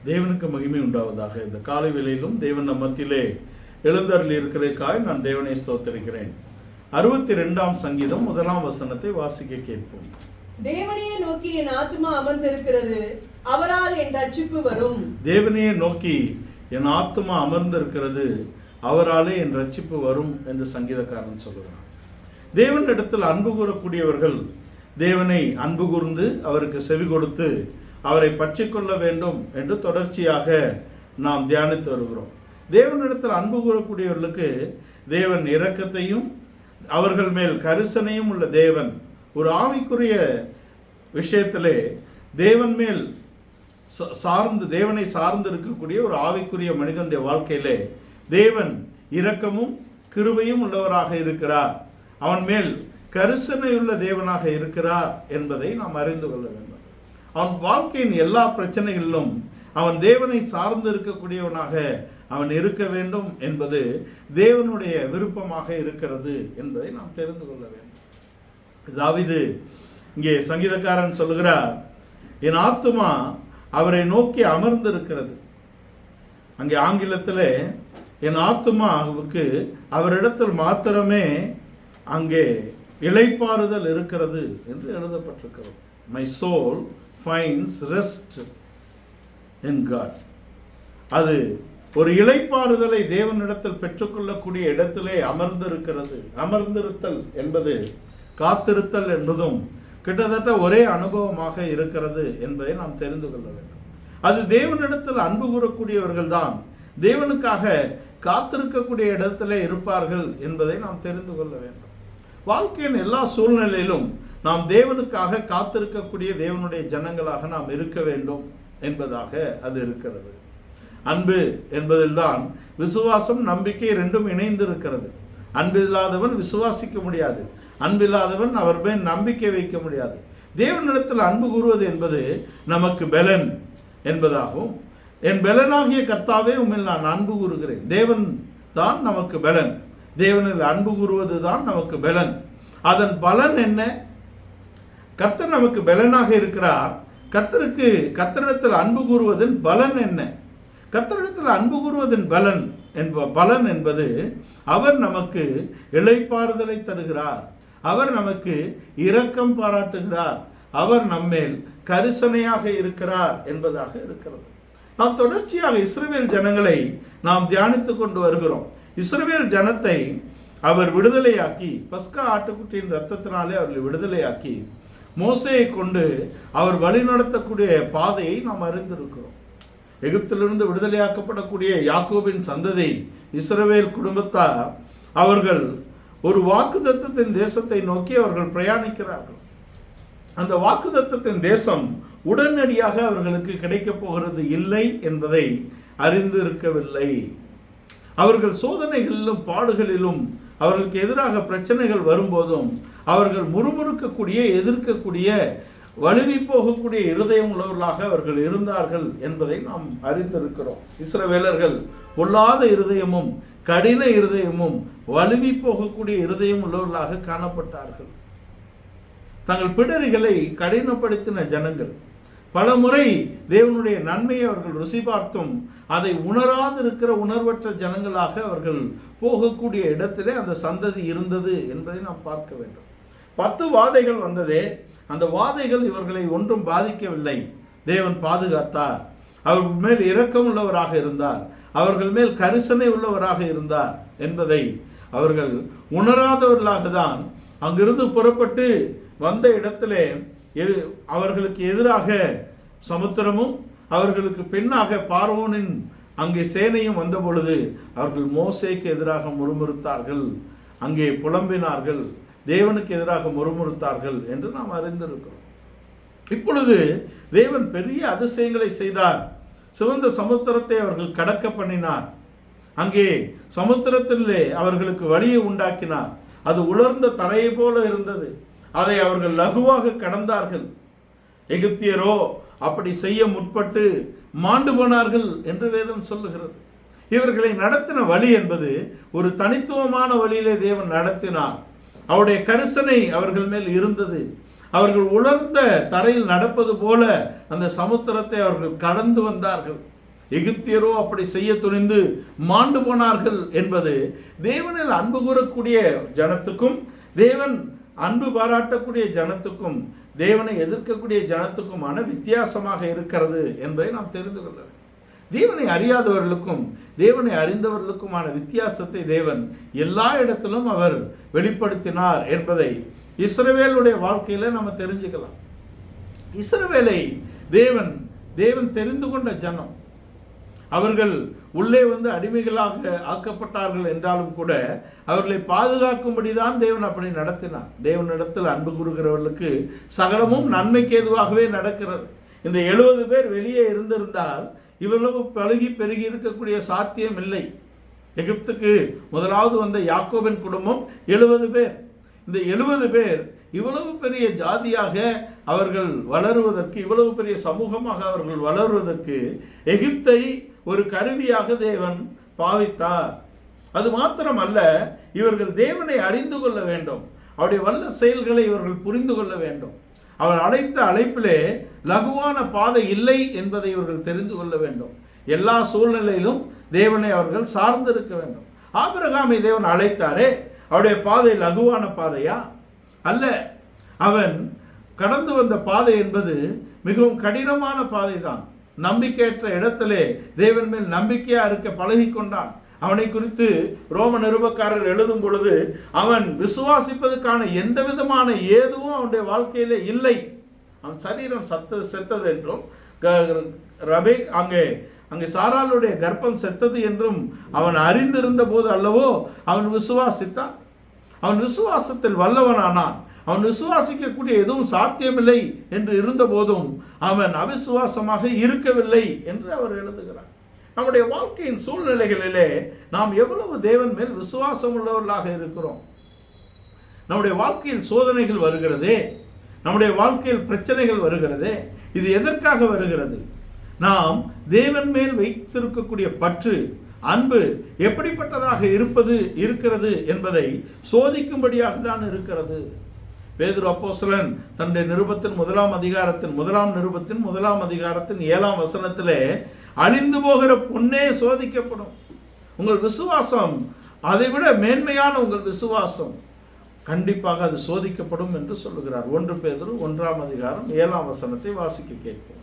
தேவனுக்கு மகிமை உண்டாவதாக. இந்த காலை வேளையிலும் தேவன் நம் மத்தியிலே எழுந்தருளி இருக்கிறதுக்காக நான் தேவனை ஸ்தோத்திரிக்கிறேன். 62ஆம் சங்கீதம் 1ஆம் வசனத்தை வாசிக்க கேட்போம். தேவனையே நோக்கி என் ஆத்துமா அமர்ந்திருக்கிறது, அவரால் என் ரட்சிப்பு வரும். தேவனையே நோக்கி என் ஆத்துமா அமர்ந்திருக்கிறது, அவராலே என் ரட்சிப்பு வரும் என்று சங்கீதக்காரன் சொல்லுகிறான். தேவனிடத்தில் அன்பு கூறக்கூடியவர்கள் தேவனை அன்பு கூர்ந்து அவருக்கு செவி கொடுத்து அவரை பற்றி கொள்ள வேண்டும் என்று தொடர்ச்சியாக நாம் தியானித்து வருகிறோம். தேவனிடத்தில் அன்பு கூறக்கூடியவர்களுக்கு தேவன் இரக்கத்தையும் அவர்கள் மேல் கரிசனையும் உள்ள தேவன். ஒரு ஆவிக்குரிய விஷயத்திலே தேவன் மேல் தேவனை சார்ந்து இருக்கக்கூடிய ஒரு ஆவிக்குரிய மனிதனுடைய வாழ்க்கையிலே தேவன் இரக்கமும் கிருபையும் உள்ளவராக இருக்கிறார், அவன் மேல் கரிசனையுள்ள தேவனாக இருக்கிறார் என்பதை நாம் அறிந்து கொள்ள வேண்டும். அவன் வாழ்க்கையின் எல்லா பிரச்சனைகளிலும் அவன் தேவனை சார்ந்து இருக்கக்கூடியவனாக அவன் இருக்க வேண்டும் என்பது தேவனுடைய விருப்பமாக இருக்கிறது என்பதை நாம் தெரிந்து கொள்ள வேண்டும். தாவீது இங்கே சங்கீதக்காரன் சொல்லுகிறார், என் ஆத்துமா அவரை நோக்கி அமர்ந்திருக்கிறது. அங்கே ஆங்கிலத்தில் என் ஆத்துமாவுக்கு அவரிடத்தில் மாத்திரமே அங்கே இளைப்பாறுதல் இருக்கிறது என்று எழுதப்பட்டிருக்கிறது. My soul finds rest in God. அது ஒரு இளைப்பாறுதலை தேவனிடத்தில் பெற்றுக்கொள்ளக்கூடிய இடத்திலே அமர்ந்திருக்கிறது. அமர்ந்திருத்தல் என்பது காத்திருத்தல் என்பதும் கிட்டத்தட்ட ஒரே அனுபவமாக இருக்கிறது என்பதை நாம் தெரிந்து கொள்ள வேண்டும். அது தேவனிடத்தில் அன்பு கூறக்கூடியவர்கள் தான் தேவனுக்காக காத்திருக்கக்கூடிய இடத்திலே இருப்பார்கள் என்பதை நாம் தெரிந்து கொள்ள வேண்டும். வாழ்க்கையின் எல்லா சூழ்நிலையிலும் நாம் தேவனுக்காக காத்திருக்கக்கூடிய தேவனுடைய ஜனங்களாக நாம் இருக்க வேண்டும் என்பதாக அது இருக்கிறது. அன்பு என்பதில்தான் விசுவாசம் நம்பிக்கை ரெண்டும் இணைந்து இருக்கிறது. அன்பில்லாதவன் விசுவாசிக்க முடியாது, அன்பில்லாதவன் அவர் மேல் நம்பிக்கை வைக்க முடியாது. தேவனிடத்தில் அன்பு கூறுவது என்பது நமக்கு பலன் என்பதாகவும், என் பலனாகிய கர்த்தாவே உம்மில் நான் அன்பு கூறுகிறேன். தேவன் தான் நமக்கு பலன், தேவனில் அன்பு கூறுவது தான் நமக்கு பலன். அதன் பலன் என்ன? கர்த்தர் நமக்கு பலனாக இருக்கிறார். கர்த்தரிடத்தில் அன்பு கூறுவதன் பலன் என்ன? கர்த்தரிடத்தில் அன்பு கூறுவதன் பலன் என்பது அவர் நமக்கு இளைப்பாறுதலை தருகிறார், அவர் நமக்கு இரக்கம் பாராட்டுகிறார், அவர் நம்மேல் கரிசனையாக இருக்கிறார் என்பதாக இருக்கிறது. நாம் தொடர்ச்சியாக இஸ்ரவேல் ஜனங்களை நாம் தியானித்து கொண்டு வருகிறோம். இஸ்ரவேல் ஜனத்தை அவர் விடுதலையாக்கி, பஸ்கா ஆட்டுக்குட்டியின் இரத்தத்தினாலே அவர்களை விடுதலையாக்கி மோசேயை கொண்டு அவர் வழிநடத்தக்கூடிய பாதையை நாம் அறிந்திருக்கிறோம். எகிப்திலிருந்து விடுதலையாக்கப்படக்கூடிய யாக்கோபின் சந்ததி இஸ்ரவேல் குடும்பத்தார் அவர்கள் ஒரு வாக்குத்தத்தத்தின் தேசத்தை நோக்கி அவர்கள் பிரயாணிக்கிறார்கள். அந்த வாக்குத்தத்தத்தின் தேசம் உடனடியாக அவர்களுக்கு கிடைக்கப் போகிறது இல்லை என்பதை அறிந்து இருக்கவில்லை. அவர்கள் சோதனைகளிலும் பாடுகளிலும் அவர்களுக்கு எதிராக பிரச்சனைகள் வரும்போதும் அவர்கள் முறுமுறுக்கக்கூடிய, எதிர்க்கக்கூடிய, வலுவி போகக்கூடிய இருதயம் உள்ளவர்களாக அவர்கள் இருந்தார்கள் என்பதை நாம் அறிந்திருக்கிறோம். இஸ்ரவேலர்கள் பொல்லாத இருதயமும் கடின இருதயமும் வலுவி போகக்கூடிய இருதயம் உள்ளவர்களாக காணப்பட்டார்கள். தங்கள் பிடரிகளை கடினப்படுத்தின ஜனங்கள். பல முறை தேவனுடைய நன்மையை அவர்கள் ருசி பார்த்தும் அதை உணராதிருக்கிற உணர்வற்ற ஜனங்களாக அவர்கள் போகக்கூடிய இடத்திலே அந்த சந்ததி இருந்தது என்பதை நாம் பார்க்க வேண்டும். 10 வாதைகள் வந்ததே, அந்த வாதைகள் இவர்களை ஒன்றும் பாதிக்கவில்லை. தேவன் பாதுகாத்தார். அவர்கள் மேல் இரக்கம் உள்ளவராக இருந்தார், அவர்கள் மேல் கரிசனை உள்ளவராக இருந்தார் என்பதை அவர்கள் உணராதவர்களாக தான் அங்கிருந்து புறப்பட்டு வந்த இடத்திலே அவர்களுக்கு எதிராக சமுத்திரமும் அவர்களுக்கு பின்னாக பார்வோனின் அங்கே சேனையும் வந்த பொழுது அவர்கள் மோசேக்கு எதிராக முறுமுறுத்தார்கள், அங்கே புலம்பினார்கள், தேவனுக்கு எதிராக முறுமுறுத்தார்கள் என்று நாம் அறிந்திருக்கிறோம். இப்பொழுது தேவன் பெரிய அதிசயங்களை செய்தார். சிவந்த சமுத்திரத்தை அவர்கள் கடக்க பண்ணினார். அங்கே சமுத்திரத்திலே அவர்களுக்கு வழியை உண்டாக்கினார். அது உலர்ந்த தரையை போல இருந்தது. அதை அவர்கள் லகுவாக கடந்தார்கள். எகிப்தியரோ அப்படி செய்ய முற்பட்டு மாண்டு போனார்கள் என்று வேதம் சொல்லுகிறது. இவர்களை நடத்தின வழி என்பது ஒரு தனித்துவமான வழியிலே தேவன் நடத்தினார். அவருடைய கரிசனை அவர்கள் மேல் இருந்தது. அவர்கள் உலர்ந்த தரையில் நடப்பது போல அந்த சமுத்திரத்தை அவர்கள் கடந்து வந்தார்கள். எகிப்தியரோ அப்படி செய்ய துணிந்து மாண்டு போனார்கள் என்பது தேவனில் அன்பு கூறக்கூடிய ஜனத்துக்கும், தேவன் அன்பு பாராட்டக்கூடிய ஜனத்துக்கும், தேவனை எதிர்க்கக்கூடிய ஜனத்துக்குமான வித்தியாசமாக இருக்கிறது என்பதை நாம் தெரிந்து கொள்ள வேண்டும். தேவனை அறியாதவர்களுக்கும் தேவனை அறிந்தவர்களுக்குமான வித்தியாசத்தை தேவன் எல்லா இடத்திலும் அவர் வெளிப்படுத்தினார் என்பதை இஸ்ரவேலுடைய வாழ்க்கையில நம்ம தெரிஞ்சுக்கலாம். இஸ்ரவேலை தேவன் தெரிந்து கொண்ட ஜனம். அவர்கள் உள்ளே அடிமைகளாக ஆக்கப்பட்டார்கள் என்றாலும் கூட அவர்களை பாதுகாக்கும்படிதான் தேவன் அப்படி நடத்தினார். தேவனிடத்தில் அன்பு கூறுகிறவர்களுக்கு சகலமும் நன்மைக்கு ஏதுவாகவே நடக்கிறது. இந்த 70 பேர் வெளியே இருந்திருந்தால் இவ்வளவு பழகி பெருகி இருக்கக்கூடிய சாத்தியம் இல்லை. எகிப்துக்கு முதலாவது வந்த யாக்கோபின் குடும்பம் 70 பேர். இந்த 70 பேர் இவ்வளவு பெரிய ஜாதியாக அவர்கள் வளருவதற்கு, இவ்வளவு பெரிய சமூகமாக அவர்கள் வளருவதற்கு எகிப்தை ஒரு கருவியாக தேவன் பாவித்தார். அது மாத்திரமல்ல, இவர்கள் தேவனை அறிந்து கொள்ள வேண்டும். அவருடைய வல்ல செயல்களை இவர்கள் புரிந்து கொள்ள வேண்டும். அவர் அழைத்த அழைப்பிலே லகுவான பாதை இல்லை என்பதை இவர்கள் தெரிந்து கொள்ள வேண்டும். எல்லா சூழ்நிலையிலும் தேவனை அவர்கள் சார்ந்திருக்க வேண்டும். ஆபிரகாமை தேவன் அழைத்தாரே, அவருடைய பாதை லகுவான பாதையா? அல்ல. அவன் கடந்து வந்த பாதை என்பது மிகவும் கடினமான பாதை தான். நம்பிக்கையற்ற இடத்திலே தேவன் மேல் நம்பிக்கையா இருக்க பழகி கொண்டான். அவனை குறித்து ரோம நிருபக்காரர் எழுதும் பொழுது அவன் விசுவாசிப்பதற்கான எந்த விதமான ஏதுவும் அவனுடைய வாழ்க்கையிலே இல்லை. அவன் சரீரம் செத்தது என்றும், ரபேக் அங்கே சாராளுடைய கர்ப்பம் செத்தது என்றும் அவன் அறிந்திருந்த போது அல்லவோ அவன் விசுவாசித்தான். அவன் விசுவாசத்தில் வல்லவனானான். அவன் விசுவாசிக்கக்கூடிய எதுவும் சாத்தியமில்லை என்று இருந்த போதும் அவன் அவிசுவாசமாக இருக்கவில்லை என்று அவர் எழுதுகிறார். நம்முடைய வாழ்க்கையின் சூழ்நிலைகளிலே நாம் எவ்வளவு தேவன் மேல் விசுவாசம் உள்ளவர்களாக இருக்கிறோம். நம்முடைய வாழ்க்கையில் சோதனைகள் வருகிறதே, நம்முடைய வாழ்க்கையில் பிரச்சனைகள் வருகிறதே, இது எதற்காக வருகிறது? நாம் தேவன் மேல் வைத்திருக்கக்கூடிய பற்று, அன்பு எப்படிப்பட்டதாக இருக்கிறது என்பதை சோதிக்கும்படியாக தான் இருக்கிறது. பேதுரு அப்போஸ்தலன் தன்னுடைய நிருபத்தின் 1 நிருபத்தின் 1 அதிகாரத்தின் 7 வசனத்திலே அழிந்து போகிற பொன்னே சோதிக்கப்படும். உங்கள் விசுவாசம், அதைவிட மேன்மையான உங்கள் விசுவாசம் கண்டிப்பாக அது சோதிக்கப்படும் என்று சொல்லுகிறார். 1 பேதுரு 1 அதிகாரம் 7 வசனத்தை வாசிக்க கேட்போம்.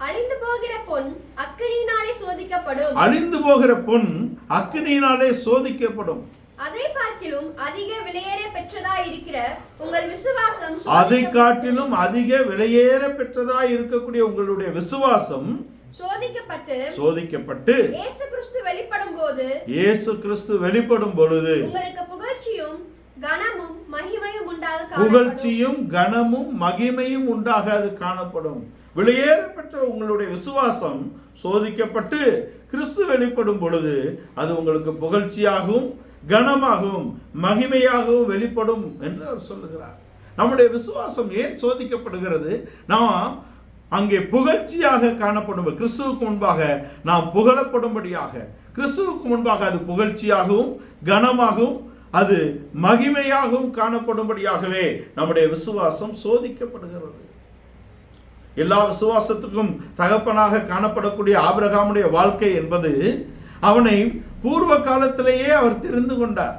அழிந்து போகிற பொன் அக்கினியினாலே சோதிக்கப்படும். அழிந்து போகிற பொன் அக்கினியினாலே சோதிக்கப்படும். அதை காட்டிலும் அதிக விலையேற பெற்றதாய் இருக்கிற உங்கள் விசுவாசம், அதை காட்டிலும் அதிக விலையேற பெற்றதாய் இருக்கக்கூடிய உங்களுடைய விசுவாசம் சோதிக்கப்பட்டு இயேசு கிறிஸ்து வெளிப்படும் பொழுது உங்களுக்கு புகழ்ச்சியும் கனமும் மகிமையும் உண்டாக அது காணப்படும். விலையேற பெற்ற உங்களுடைய விசுவாசம் சோதிக்கப்பட்டு கிறிஸ்து வெளிப்படும் பொழுது அது உங்களுக்கு புகழ்ச்சியாகவும் கனமாகவும் மகிமையாகவும் வெளிப்படும் என்று அவர் சொல்லுகிறார். நம்முடைய விசுவாசம் ஏன் சோதிக்கப்படுகிறது? நாம் அங்கே புகழ்ச்சியாக காணப்படும். கிறிஸ்துவுக்கு முன்பாக நாம் புகழப்படும்படியாக, கிறிஸ்துவுக்கு முன்பாக அது புகழ்ச்சியாகவும் கனமாகவும் அது மகிமையாகவும் காணப்படும்படியாகவே நம்முடைய விசுவாசம் சோதிக்கப்படுகிறது. எல்லா விசுவாசத்துக்கும் தகப்பனாக காணப்படக்கூடிய ஆபிரகாமுடைய வாழ்க்கை என்பது அவனை பூர்வ காலத்திலேயே அவர் தெரிந்து கொண்டார்.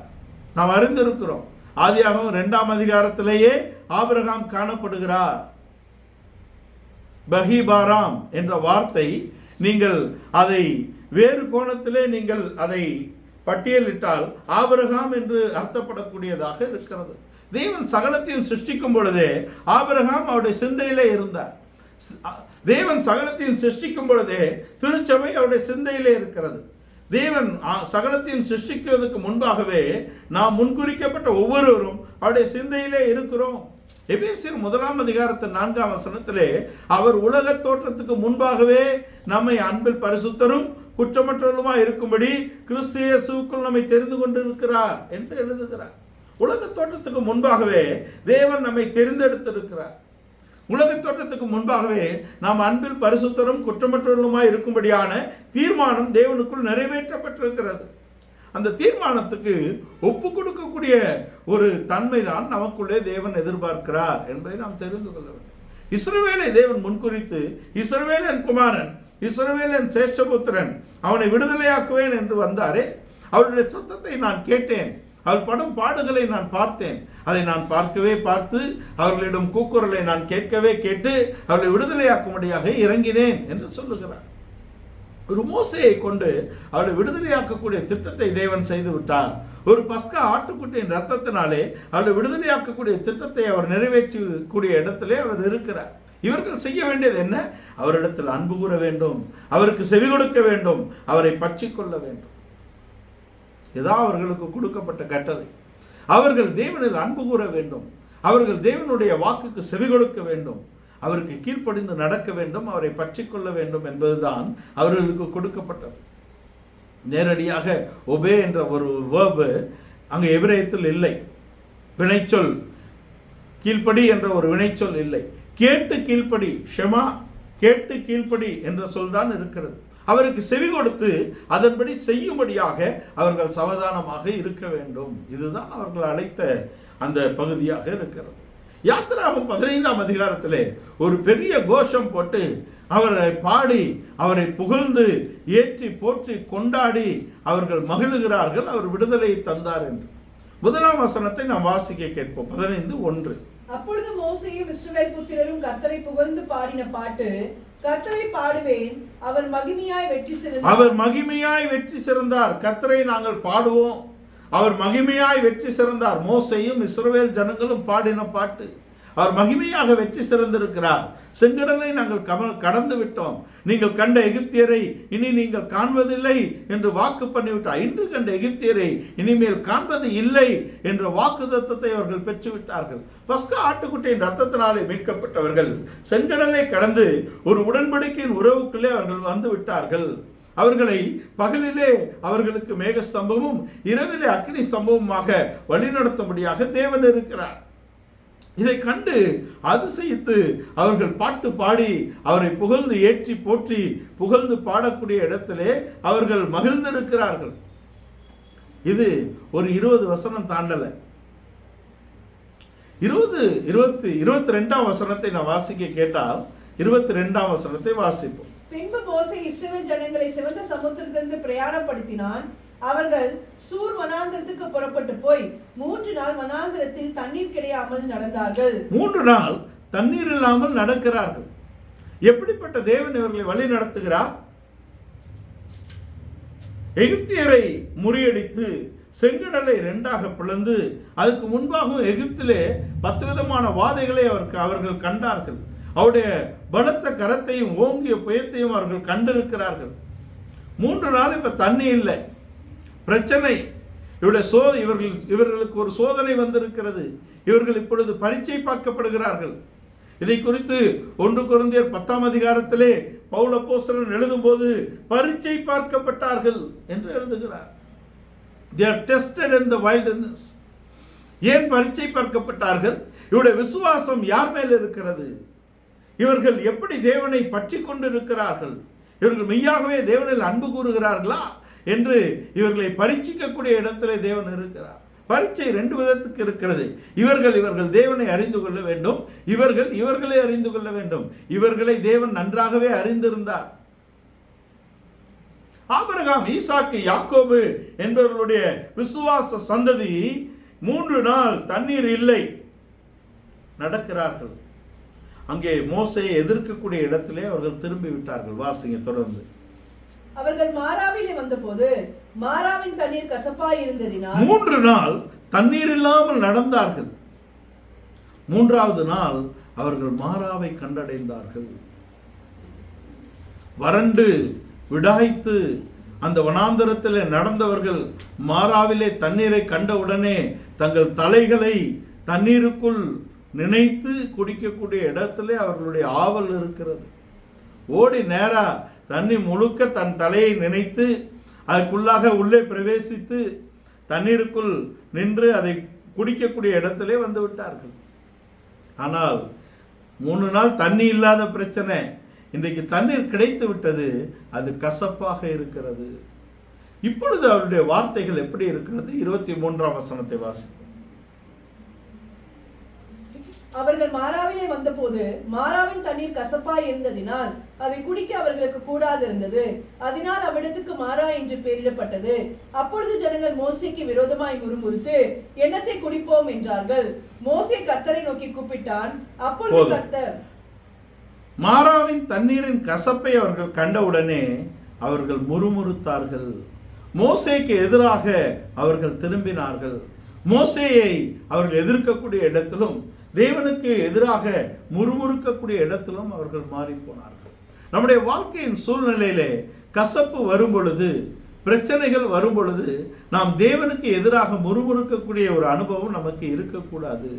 நாம் அறிந்திருக்கிறோம். ஆதியாகமம் 2 அதிகாரத்திலேயே ஆபிரகாம் காணப்படுகிறார். பஹிபாராம் என்ற வார்த்தை, நீங்கள் அதை வேறு கோணத்திலே நீங்கள் அதை பட்டியலிட்டால் ஆபிரகாம் என்று அர்த்தப்படக்கூடியதாக இருக்கிறது. தேவன் சகலத்தையும் சிருஷ்டிக்கும் பொழுதே ஆபிரகாம் அவருடைய சிந்தையிலே இருந்தார். தேவன் சகலத்தையும் சிருஷ்டிக்கும் பொழுதே திருச்சபை அவருடைய சிந்தையிலே இருக்கிறது. தேவன் சகலத்தையும் சிருஷ்டிக்கிறதுக்கு முன்பாகவே நாம் முன்குறிக்கப்பட்ட ஒவ்வொருவரும் அவருடைய சிந்தையிலே இருக்கிறோம். எபேசியர் 1 அதிகாரத்தின் 4 வசனத்திலே அவர் உலக தோற்றத்துக்கு முன்பாகவே நம்மை அன்பில் பரிசுத்தரும் குற்றமற்றவர்களுமாய் இருக்கும்படி கிறிஸ்து இயேசுவுக்குள் நம்மை தெரிந்து கொண்டிருக்கிறார் என்று எழுதுகிறார். உலக தோற்றத்துக்கு முன்பாகவே தேவன் நம்மை தெரிந்தெடுத்திருக்கிறார். உலக தோற்றத்துக்கு முன்பாகவே நாம் அன்பில் பரிசுத்தரும் குற்றமற்றவர்களுமாய் இருக்கும்படியான தீர்மானம் தேவனுக்குள் நிறைவேற்றப்பட்டிருக்கிறது. அந்த தீர்மானத்துக்கு ஒப்பு கொடுக்கக்கூடிய ஒரு தன்மை தான் நமக்குள்ளே தேவன் எதிர்பார்க்கிறார் என்பதை நாம் தெரிந்து கொள்ள வேண்டும். இஸ்ரவேலை தேவன் முன்குறித்து, இஸ்ரவேல் என் குமாரன், இஸ்ரவேல் என் சேஷ்டபுத்திரன், அவனை விடுதலையாக்குவேன் என்று வந்தாரே, அவருடைய சத்தத்தை நான் கேட்டேன், அவர் படும் பாடுகளை நான் பார்த்தேன், அதை நான் பார்த்து அவர்களிடம் கூக்குரலை நான் கேட்கவே கேட்டு அவர்களை விடுதலையாக்கும்படியாக இறங்கினேன் என்று சொல்லுகிறார். ஒரு மோசையை கொண்டு அவளை விடுதலையாக்கக்கூடிய திட்டத்தை தேவன் செய்து விட்டார். ஒரு பஸ்கா ஆட்டுக்குட்டியின் ரத்தத்தினாலே அவளை விடுதலையாக்கக்கூடிய திட்டத்தை அவர் நிறைவேற்றக்கூடிய இடத்திலே அவர் இருக்கிறார். இவர்கள் செய்ய வேண்டியது என்ன? அவரிடத்தில் அன்பு கூற வேண்டும், அவருக்கு செவி கொடுக்க வேண்டும், அவரை பற்றிக் கொள்ள வேண்டும். இதான் அவர்களுக்கு கொடுக்கப்பட்ட கட்டளை. அவர்கள் தேவனில் அன்பு கூற வேண்டும், அவர்கள் தேவனுடைய வாக்குக்கு செவி கொடுக்க வேண்டும், அவருக்கு கீழ்ப்படிந்து நடக்க வேண்டும், அவரை பற்றி கொள்ள வேண்டும் என்பதுதான் அவர்களுக்கு கொடுக்கப்பட்டது. நேரடியாக ஒபே என்ற ஒரு வேர்பு அங்கு எபிரேயத்தில் இல்லை. வினைச்சொல் கீழ்ப்படி என்ற ஒரு வினைச்சொல் இல்லை. கேட்டு கீழ்ப்படி, ஷெமா, கேட்டு கீழ்ப்படி என்ற சொல் தான் இருக்கிறது. அவருக்கு செவி கொடுத்து அதன்படி செய்யும்படியாக அவர்கள் சாவதானமாக இருக்க வேண்டும். இதுதான் அவர்கள் அழைத்த அந்த பகுதியாக இருக்கிறது. யாத்திராகும் 15ஆம் அதிகாரத்திலே ஒரு பெரிய கோஷம் போட்டு அவரை பாடி அவரை புகழ்ந்து ஏற்றி போற்றி கொண்டாடி அவர்கள் மகிழுகிறார்கள், அவர் விடுதலையை தந்தார் என்று. 1ஆம் வசனத்தை நாம் வாசிக்க கேட்போம். 15:1. அப்பொழுது மோசேயும் இஸ்ரவேல் புத்திரரும் கர்த்தரை புகழ்ந்து பாடின பாட்டு, கர்த்தரை பாடுவேன், அவர் மகிமையாய் வெற்றி சிறந்தார். அவர் மகிமையாய் வெற்றி சிறந்தார். கர்த்தரை நாங்கள் பாடுவோம், அவர் மகிமையாய் வெற்றி சிறந்தார். மோசேயும் இஸ்ரவேல் ஜனங்களும் பாடின பாட்டு. அவர் மகிமையாக வெற்றி சிறந்திருக்கிறார். செங்கடலை நாங்கள் கடந்து விட்டோம், நீங்கள் கண்ட எகிப்தியரை இனி நீங்கள் காண்பதில்லை என்று வாக்கு பண்ணிவிட்டார். இன்று கண்ட எகிப்தியரை இனிமேல் காண்பது இல்லை என்ற வாக்குத்தத்தத்தை அவர்கள் பெற்றுவிட்டார்கள். பஸ்கா ஆட்டுக்குட்டியின் ரத்தத்தினாலே மீட்கப்பட்டவர்கள் செங்கடலை கடந்து ஒரு உடன்படிக்கையின் உறவுக்குள்ளே அவர்கள் வந்து விட்டார்கள். அவர்களை பகலிலே அவர்களுக்கு மேகஸ்தம்பமும் இரவிலே அக்னி ஸ்தம்பமுமாக வழிநடத்தும்படியாக தேவன் இருக்கிறார். இதை கண்டு அதிசயித்து அவர்கள் பாட்டு பாடி அவரை புகழ்ந்து ஏற்றி போற்றி புகழ்ந்து பாடக்கூடிய இடத்திலே அவர்கள் மகிழ்ந்திருக்கிறார்கள். இது ஒரு 20 வசனம் தாண்டல. 22ஆம் வசனத்தை நான் வாசிக்க கேட்டால் 22ஆம் வசனத்தை வாசிப்போம். பின்பு மோசே இஸ்ரவேல் ஜனங்களை சிவந்த சமுத்திரத்திலிருந்து பிரயாணப்படுத்தினான். அவர்கள் சூர் வனாந்திரத்துக்கு புறப்பட்டு போய் 3 நாள் வனாந்திரத்தில் தண்ணீர் கிடையாமல் நடந்தார்கள். 3 நாள் தண்ணீர் இல்லாமல் நடக்கிறார்கள். எப்படிப்பட்ட தேவன் இவர்களை வழி நடத்துகிறார்? எகிப்தியரை முறியடித்து செங்கடலை 2ஆக பிளந்து அதுக்கு முன்பாகவும் எகிப்திலே 10 விதமான வாதைகளை அவர்கள் கண்டார்கள். அவருடைய பலத்த கரத்தையும் ஓங்கிய புயத்தையும் அவர்கள் கண்டிருக்கிறார்கள். 3 நாள் இப்ப தண்ணி இல்லை, பிரச்சனை. இவர்களுக்கு ஒரு சோதனை வந்திருக்கிறது. இவர்கள் இப்பொழுது பரீட்சை பார்க்கப்படுகிறார்கள். இதை குறித்து 1 கொரிந்தியர் 10ஆம் அதிகாரத்திலே பவுல் அப்போஸ்தலன் எழுதும் போது பரீட்சை பார்க்கப்பட்டார்கள் என்று எழுதுகிறார். They are tested in the wilderness. ஏன் பரீட்சை பார்க்கப்பட்டார்கள்? இவருடைய விசுவாசம் யார் மேல் இருக்கிறது? இவர்கள் எப்படி தேவனை பற்றி கொண்டிருக்கிறார்கள்? இவர்கள் மெய்யாகவே தேவனில் அன்பு கூறுகிறார்களா என்று இவர்களை பரீட்சிக்கக்கூடிய இடத்திலே தேவன் இருக்கிறார். பரீட்சை 2 விதத்துக்கு இருக்கிறது. இவர்கள் தேவனை அறிந்து கொள்ள வேண்டும், இவர்களை அறிந்து கொள்ள வேண்டும். இவர்களை தேவன் நன்றாகவே அறிந்திருந்தார். ஆபிரகாம், ஈசாக்கு, யாக்கோபு என்பவர்களுடைய விசுவாச சந்ததி 3 நாள் தண்ணீர் இல்லை நடக்கிறார்கள். அங்கே மோசேயை எதிர்க்கக்கூடிய இடத்திலே அவர்கள் திரும்பி விட்டார்கள். வாசிங்க தொடர்ந்து. அவர்கள் மாராவிலே வந்தபோது மாராவின் தண்ணீர் கசப்பாய் இருந்ததினால் 3 நாள் தண்ணீர் இல்லாமல் நடந்தார்கள். 3ஆவது நாள் அவர்கள் மாராவை கண்டடைந்தார்கள். வறண்டு விடாய்த்து அந்த வனாந்தரத்திலே நடந்தவர்கள் மாராவிலே தண்ணீரை கண்டவுடனே தங்கள் தலைகளை தண்ணீருக்குள் நினைத்து குடிக்கக்கூடிய இடத்திலே அவர்களுடைய ஆவல் இருக்கிறது. ஓடி நேரா தண்ணி முழுக்க தன் தலையை நினைத்து அதுக்குள்ளாக உள்ளே பிரவேசித்து தண்ணீருக்குள் நின்று அதை குடிக்கக்கூடிய இடத்திலே வந்து விட்டார்கள். ஆனால் 3 நாள் தண்ணி இல்லாத பிரச்சனை. இன்றைக்கு தண்ணீர் கிடைத்து விட்டது, அது கசப்பாக இருக்கிறது. இப்பொழுது அவருடைய வார்த்தைகள் எப்படி இருக்கிறது? 23ஆம் வசனத்தை வாசிப்போம். அவர்கள் மாராவிலே வந்தபோது மாராவின் தண்ணீர் கசப்பாய் இருந்ததினால் அதை குடிக்க அவர்களுக்கு கூடாது இருந்தது. அதனால் அவ்விடத்துக்கு மாரா என்று பெயரிடப்பட்டது. அப்பொழுது ஜனங்கள் மோசேக்கு விரோதமாய் முறுமுறுத்து எண்ணத்தை குடிப்போம் என்றார்கள். மோசே கர்த்தரை நோக்கி கூப்பிட்டான். அப்பொழுது கர்த்தர், மாராவின் தண்ணீரின் கசப்பை அவர்கள் கண்டவுடனே அவர்கள் முறுமுறுத்தார்கள். மோசேக்கு எதிராக அவர்கள் திரும்பினார்கள். மோசேயை அவர்கள் எதிர்க்கக்கூடிய இடத்திலும் தேவனுக்கு எதிராக முறுமுறுக்கக்கூடிய இடத்திலும் அவர்கள் மாறி போனார்கள். நம்முடைய வாழ்க்கையின் சூழ்நிலையிலே கசப்பு வரும் பொழுது, பிரச்சனைகள் வரும் பொழுது, நாம் தேவனுக்கு எதிராக முறுமுறுக்கக்கூடிய ஒரு அனுபவம் நமக்கு இருக்கக்கூடாது.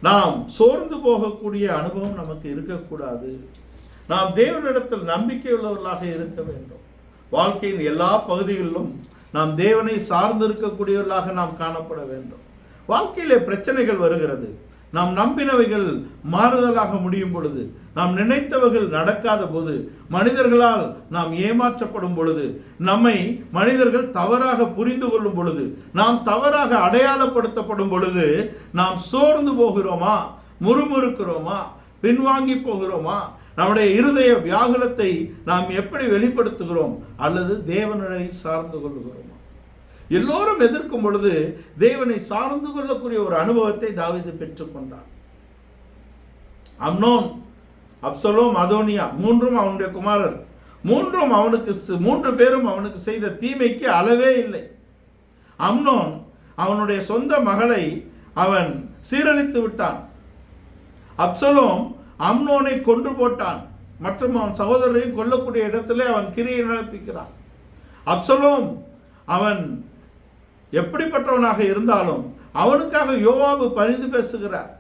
நாம் சோர்ந்து போகக்கூடிய அனுபவம் நமக்கு இருக்கக்கூடாது. நாம் தேவனிடத்தில் நம்பிக்கையுள்ளவர்களாக இருக்க வேண்டும். வாழ்க்கையின் எல்லா பகுதிகளிலும் நாம் தேவனை சார்ந்திருக்கக்கூடியவர்களாக நாம் காணப்பட வேண்டும். வாழ்க்கையிலே பிரச்சனைகள் வருகிறது. நாம் நம்பினவைகள் மாறுதலாக முடியும் பொழுது, நாம் நினைத்தவர்கள் நடக்காத போது, மனிதர்களால் நாம் ஏமாற்றப்படும் பொழுது, நம்மை மனிதர்கள் தவறாக புரிந்து கொள்ளும் பொழுது, நாம் தவறாக அடையாளப்படுத்தப்படும் பொழுது, நாம் சோர்ந்து போகிறோமா, முறுமுறுக்கிறோமா, பின்வாங்கி போகிறோமா, நம்முடைய இருதய வியாகுலத்தை நாம் எப்படி வெளிப்படுத்துகிறோம், அல்லது தேவனை சார்ந்து கொள்ளுகிறோமா? எல்லோரும் எதிர்க்கும் பொழுது தேவனை சார்ந்து கொள்ளக்கூடிய ஒரு அனுபவத்தை தாவீது பெற்றுக்கொண்டார். அம்னோன், அப்சலோம், அதோனியா மூன்றும் அவனுடைய குமாரர். மூன்று பேரும் அவனுக்கு செய்த தீமைக்கு அளவே இல்லை. அம்னோன் அவனுடைய சொந்த மகளை அவன் சீரழித்து விட்டான். அப்சலோம் அம்னோனை கொன்று போட்டான். மற்றும் அவன் சகோதரரையும் கொல்லக்கூடிய இடத்திலே அவன் கிரியை நடப்பிக்கிறான். அப்சலோம் அவன் எப்படிப்பட்டவனாக இருந்தாலும் அவனுக்காக யோவாபு பரிந்து பேசுகிறார்.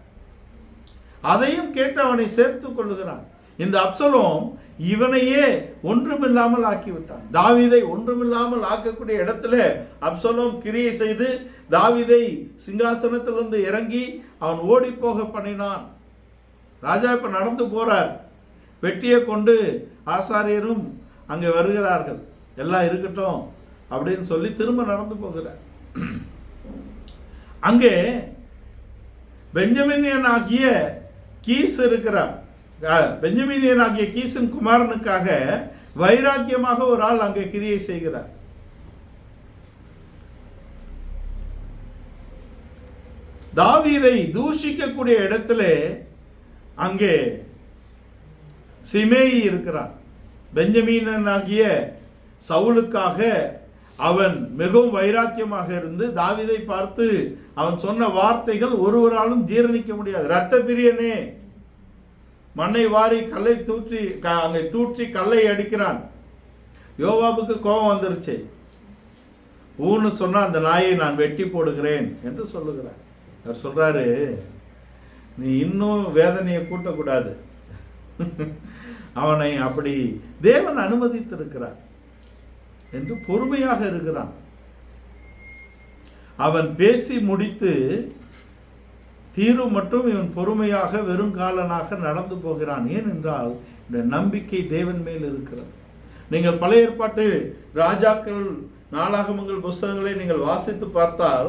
அதையும் கேட்டு அவனை சேர்த்து கொள்ளுகிறான். இந்த அப்சலோம் இவனையே ஒன்றுமில்லாமல் ஆக்கிவிட்டான். தாவீதை ஒன்றுமில்லாமல் ஆக்கக்கூடிய இடத்துல அப்சலோம் கிரியை செய்து தாவீதை சிங்காசனத்திலிருந்து இறங்கி அவன் ஓடி போக பண்ணினான். ராஜா இப்ப நடந்து போறார். பெட்டியை கொண்டு ஆசாரியரும் அங்கே வருகிறார்கள். எல்லாம் இருக்கட்டும் அப்படின்னு சொல்லி திரும்ப நடந்து போகிறார். அங்கே பெஞ்சமினியன் ஆகிய கீஸ் இருக்கிறார். பெஞ்சமினியன் ஆகிய கீசின் குமாரனுக்காக வைராக்கியமாக ஒரு ஆள் அங்கே கிரியை செய்கிறார். தாவீதை தூஷிக்கக்கூடிய இடத்திலே அங்கே சிமேயி இருக்கிறான். பெஞ்சமினன் ஆகிய சவுலுக்காக அவன் மிகவும் வைராக்கியமாக இருந்து தாவீதை பார்த்து அவன் சொன்ன வார்த்தைகள் ஒருவராலும் ஜீரணிக்க முடியாது. இரத்த பிரியனே, மண்ணை வாரி கல்லை அங்கே தூற்றி கல்லை அடிக்கிறான். யோவாபுக்கு கோபம் வந்துருச்சு. ஊன்னு சொன்னா அந்த நாயை நான் வெட்டி போடுகிறேன் என்று சொல்லுகிறார். அவர் சொல்றாரு, நீ இன்னும் வேதனையை கூட்டக்கூடாது. அவனை அப்படி தேவன் அனுமதித்திருக்கிறார் என்று பொறுமையாக இருக்கிறான். அவன் பேசி முடித்து தீரும் மட்டும் இவன் பொறுமையாக வெறுங்காலனாக நடந்து போகிறான். ஏனென்றால் இந்த நம்பிக்கை தேவன் மேல் இருக்கிறது. நீங்கள் பழைய ஏற்பாட்டு ராஜாக்கள் நாளாகமங்கள் புஸ்தகங்களை நீங்கள் வாசித்து பார்த்தால்